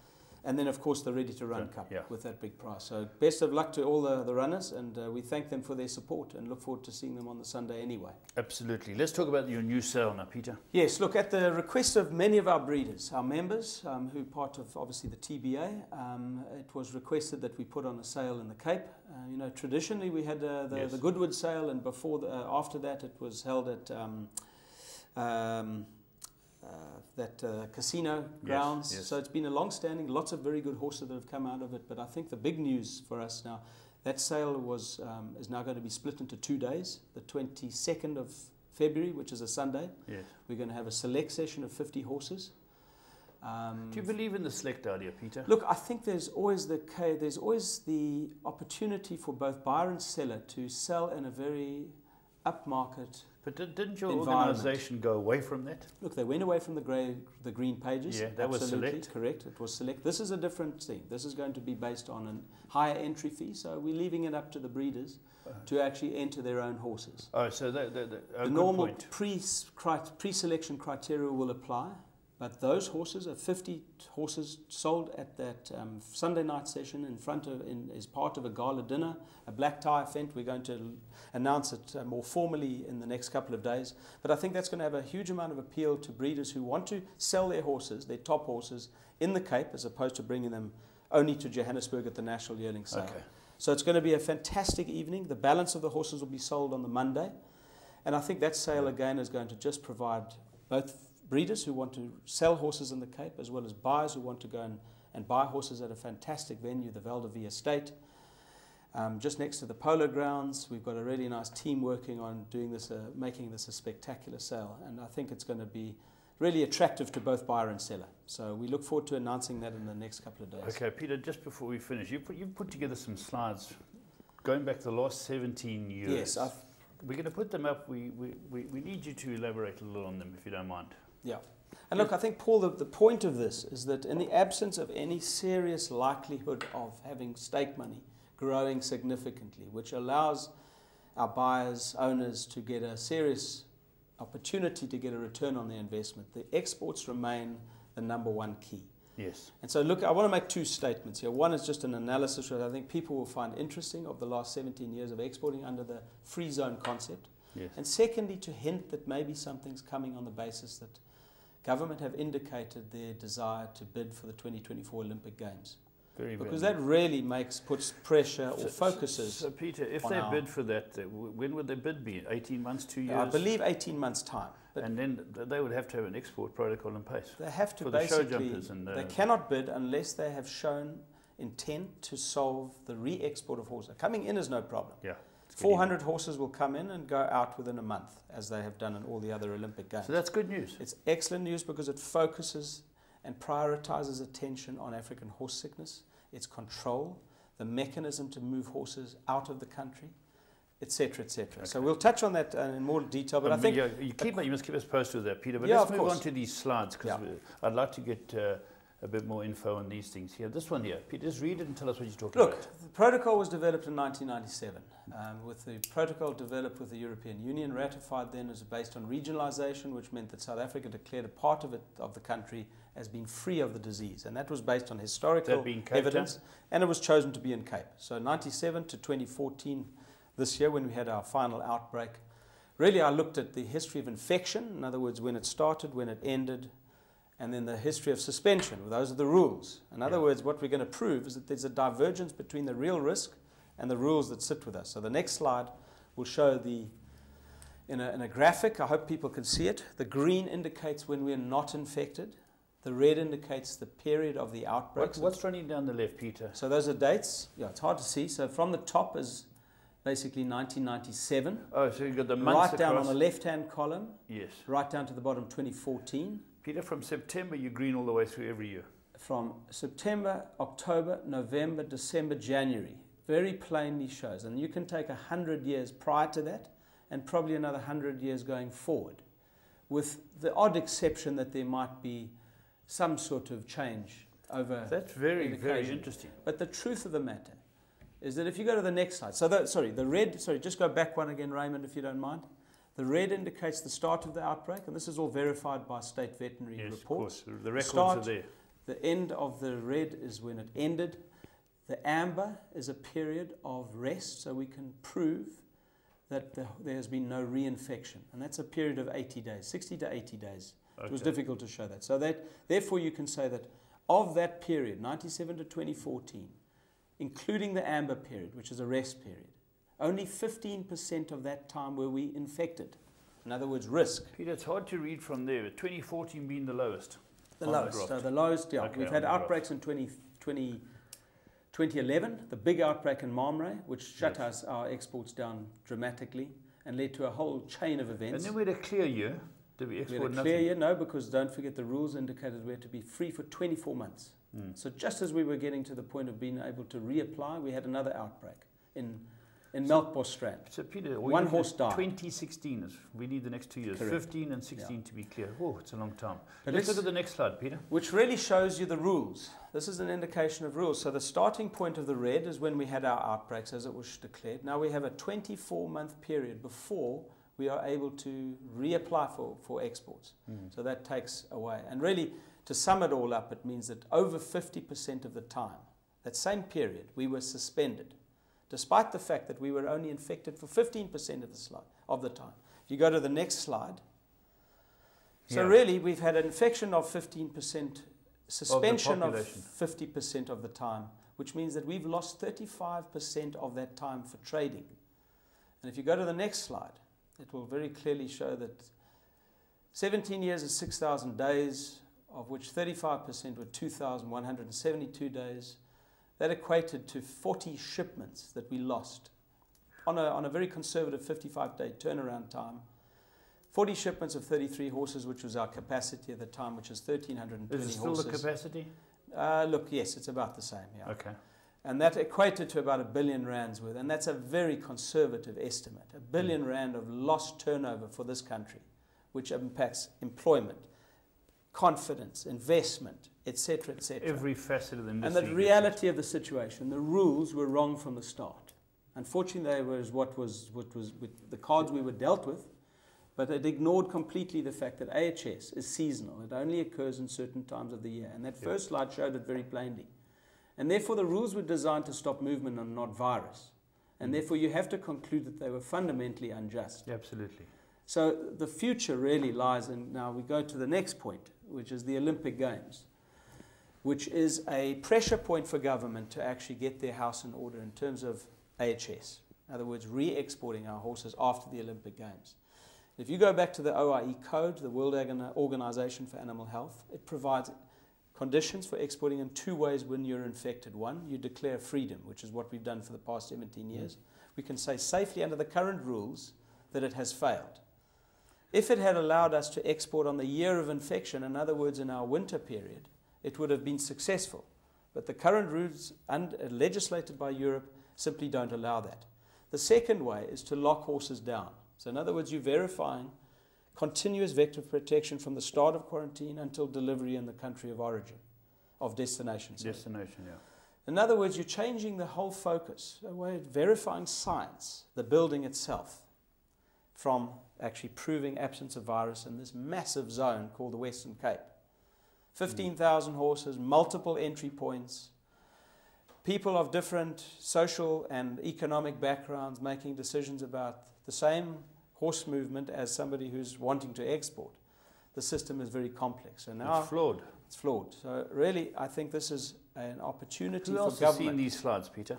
S2: and then of course the Ready to Run Cup with that big prize. So best of luck to all the runners, and we thank them for their support and look forward to seeing them on the Sunday anyway.
S1: Absolutely. Let's talk about your new sale now, Peter.
S2: Yes, look, at the request of many of our breeders, our members, who are part of obviously the TBA, it was requested that we put on a sale in the Cape. Traditionally we had the Goodwood sale, and after that it was held at casino grounds.
S1: Yes.
S2: So it's been a long-standing, lots of very good horses that have come out of it. But I think the big news for us now, that sale is now going to be split into 2 days. The 22nd of February, which is a Sunday, we're going to have a select session of 50 horses.
S1: Do you believe in the select idea, Peter?
S2: Look, I think there's always the opportunity for both buyer and seller to sell in a very upmarket.
S1: But didn't your organisation go away from that?
S2: Look, they went away from the green pages.
S1: Yeah, that was select.
S2: Correct, it was select. This is a different thing. This is going to be based on a higher entry fee, so we're leaving it up to the breeders to actually enter their own horses.
S1: Oh, so
S2: the normal pre-selection criteria will apply, but those horses are 50 horses sold at that Sunday night session as part of a gala dinner, a black tie event. We're going to announce it more formally in the next couple of days. But I think that's going to have a huge amount of appeal to breeders who want to sell their horses, their top horses, in the Cape, as opposed to bringing them only to Johannesburg at the National Yearling Sale. Okay. So it's going to be a fantastic evening. The balance of the horses will be sold on the Monday. And I think that sale again is going to just provide both breeders who want to sell horses in the Cape, as well as buyers who want to go and buy horses at a fantastic venue, the Val de Vie Estate. Just next to the polo grounds, we've got a really nice team working on doing this, making this a spectacular sale, and I think it's going to be really attractive to both buyer and seller. So we look forward to announcing that in the next couple of days.
S1: Okay, Peter, just before we finish, you've put together some slides going back the last 17 years.
S2: Yes,
S1: we're going to put them up. We need you to elaborate a little on them, if you don't mind.
S2: Yeah. And look, I think, Paul, the point of this is that in the absence of any serious likelihood of having stake money growing significantly, which allows our buyers, owners to get a serious opportunity to get a return on their investment, the exports remain the #1 key.
S1: Yes.
S2: And so, look, I want to make two statements here. One is just an analysis that I think people will find interesting of the last 17 years of exporting under the free zone concept.
S1: Yes.
S2: And secondly, to hint that maybe something's coming on the basis that government have indicated their desire to bid for the 2024 Olympic Games. Because that really puts pressure or focuses.
S1: So Peter, if they bid for that, when would their bid be? 18 months, 2 years?
S2: I believe 18 months' time.
S1: And then they would have to have an export protocol in place.
S2: They have to
S1: for
S2: basically,
S1: the show jumpers and,
S2: they cannot bid unless they have shown intent to solve the re-export of horses. Coming in is no problem.
S1: Yeah.
S2: 400 horses will come in and go out within a month, as they have done in all the other Olympic Games.
S1: So that's good news.
S2: It's excellent news because it focuses and prioritizes attention on African horse sickness, its control, the mechanism to move horses out of the country, etc., etc. Okay. So we'll touch on that in more detail. But I think
S1: you must keep us posted with that, Peter. But
S2: yeah,
S1: let's move on to these slides because I'd like to get a bit more info on these things here. This one here, Peter, just read it and tell us what you're talking about.
S2: Look, the protocol was developed in 1997. With the protocol developed with the European Union, ratified then as based on regionalisation, which meant that South Africa declared a part of the country as being free of the disease. And that was based on historical evidence, and it was chosen to be in Cape. So 97 to 2014, this year when we had our final outbreak, really I looked at the history of infection, in other words, when it started, when it ended, and then the history of suspension. Those are the rules. In other words, what we're going to prove is that there's a divergence between the real risk and the rules that sit with us. So the next slide will show in a graphic, I hope people can see it, the green indicates when we're not infected, the red indicates the period of the outbreak.
S1: What's running down the left, Peter?
S2: So those are dates. Yeah, it's hard to see. So from the top is basically 1997.
S1: Oh, so you've got the months
S2: right down on the left-hand column.
S1: Yes.
S2: Right down to the bottom, 2014.
S1: Peter, from September, you're green all the way through every year.
S2: From September, October, November, December, January. Very plainly shows. And you can take 100 years prior to that and probably another 100 years going forward, with the odd exception that there might be some sort of change over.
S1: That's very interesting.
S2: But the truth of the matter is that if you go to the next slide, so the red, just go back one again, Raymond, if you don't mind. The red indicates the start of the outbreak, and this is all verified by state veterinary reports.
S1: Of course. The records are there.
S2: The end of the red is when it ended. The amber is a period of rest, so we can prove that there has been no reinfection. And that's a period of 80 days, 60 to 80 days. Okay. It was difficult to show that. So therefore you can say that of that period, 97 to 2014, including the amber period, which is a rest period, only 15% of that time were we infected. In other words, risk.
S1: Peter, it's hard to read from there, but 2014 being the lowest.
S2: The lowest. So the lowest, yeah. Okay, we've had outbreaks in 2011, the big outbreak in Mamre, which shut our exports down dramatically and led to a whole chain of events.
S1: And then we had a clear year. Did we export nothing?
S2: We had a clear year, no, because don't forget the rules indicated we had to be free for 24 months. So just as we were getting to the point of being able to reapply, we had another outbreak in Melkbosstrand.
S1: So Peter,
S2: one horse died.
S1: 2016 we need the next 2 years.
S2: Correct.
S1: 15 and 16 to be clear. Oh, it's a long time. But let's look at the next slide, Peter.
S2: Which really shows you the rules. This is an indication of rules. So the starting point of the red is when we had our outbreaks, as it was declared. Now we have a 24-month period before we are able to reapply for exports. So that takes away. And really, to sum it all up, it means that over 50% of the time, that same period, we were suspended, despite the fact that we were only infected for 15% of the time. If you go to the next slide. So really, we've had an infection of 15%, suspension of 50% of the time, which means that we've lost 35% of that time for trading. And if you go to the next slide, it will very clearly show that 17 years is 6,000 days, of which 35% were 2,172 days. That equated to 40 shipments that we lost on a very conservative 55-day turnaround time. 40 shipments of 33 horses, which was our capacity at the time, which is 1,320 horses.
S1: Is it still the capacity?
S2: Look, yes, it's about the same, yeah.
S1: Okay.
S2: And that equated to about R1 billion worth, and that's a very conservative estimate. R1 billion of lost turnover for this country, which impacts employment, confidence, investment, etc., etc.
S1: Every facet of the
S2: And
S1: industry.
S2: the reality of the situation, the rules were wrong from the start. Unfortunately, they was what was with the cards we were dealt with, but it ignored completely the fact that AHS is seasonal. It only occurs in certain times of the year, and that first slide showed it very plainly. And therefore, the rules were designed to stop movement and not virus. And therefore, you have to conclude that they were fundamentally unjust.
S1: Absolutely.
S2: So the future really lies in, now we go to the next point, which is the Olympic Games, which is a pressure point for government to actually get their house in order in terms of AHS. In other words, re-exporting our horses after the Olympic Games. If you go back to the OIE code, the World Organization for Animal Health, it provides conditions for exporting in two ways when you're infected. One, you declare freedom, which is what we've done for the past 17 years. We can say safely under the current rules that it has failed. If it had allowed us to export on the year of infection, in other words, in our winter period, it would have been successful. But the current rules legislated by Europe simply don't allow that. The second way is to lock horses down. So in other words, you're verifying continuous vector protection from the start of quarantine until delivery in the country of origin, of destination.
S1: Destination, yeah.
S2: In other words, you're changing the whole focus, away verifying science, the building itself, from actually proving absence of virus in this massive zone called the Western Cape. 15,000 horses, multiple entry points, people of different social and economic backgrounds making decisions about the same horse movement as somebody who's wanting to export. The system is very complex. And now
S1: it's flawed.
S2: It's flawed. So really, I think this is an opportunity
S1: for government. Who else has seen these slides, Peter?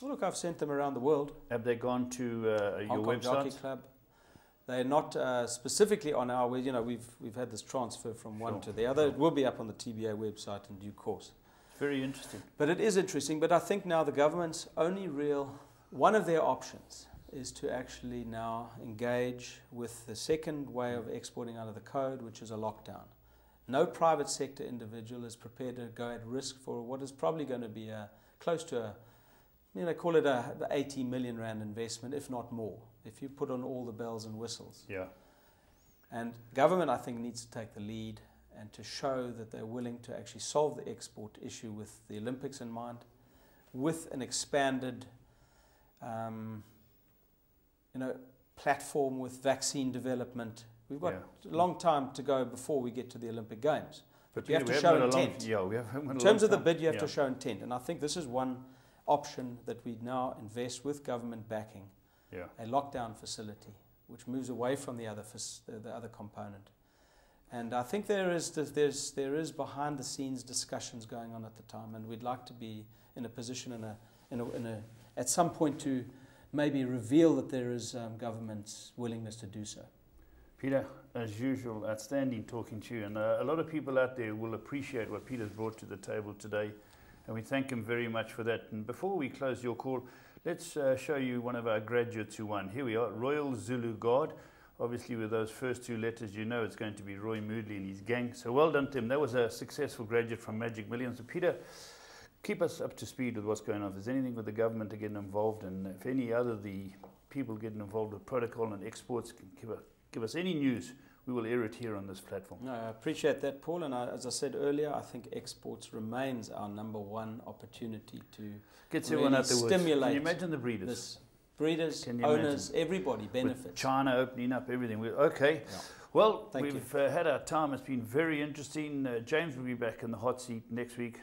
S2: Well, look, I've sent them around the world.
S1: Have they gone to your website?
S2: Jockey Club. They're not specifically on our, you know, we've had this transfer from one to the other. It will be up on the TBA website in due course.
S1: It's very interesting.
S2: But it is interesting. But I think now the government's only one of their options is to actually now engage with the second way of exporting out of the code, which is a lockdown. No private sector individual is prepared to go at risk for what is probably going to be close to call it a 80 million rand investment, if not more, if you put on all the bells and whistles.
S1: Yeah.
S2: And government, I think, needs to take the lead and to show that they're willing to actually solve the export issue with the Olympics in mind, with an expanded platform with vaccine development. We've got a long time to go before we get to the Olympic Games. But you have to show intent. In terms of the bid, you have to show intent. And I think this is one option that we now invest with government backing, a lockdown facility, which moves away from the other component. And I think there is behind the scenes discussions going on at the time, and we'd like to be in a position at some point to maybe reveal that there is government's willingness to do so.
S1: Peter, as usual, outstanding talking to you, and a lot of people out there will appreciate what Peter's brought to the table today, and we thank him very much for that. And before we close your call, let's show you one of our graduates who won. Here we are, Royal Zulu Guard. Obviously, with those first two letters, you know it's going to be Roy Moodley and his gang. So well done to him. That was a successful graduate from Magic Millions. So Peter, keep us up to speed with what's going on. If there's anything with the government to get involved, and if any other the people getting involved with protocol and exports can give us any news, we will air it here on this platform.
S2: No, I appreciate that, Paul. And as I said earlier, I think exports remains our #1 opportunity to
S1: get
S2: really
S1: out there.
S2: Stimulate.
S1: Can you imagine the breeders?
S2: Breeders, owners, everybody benefits.
S1: With China opening up everything. Okay. Yeah. Well, we've had our time. It's been very interesting. James will be back in the hot seat next week,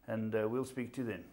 S1: and we'll speak to you then.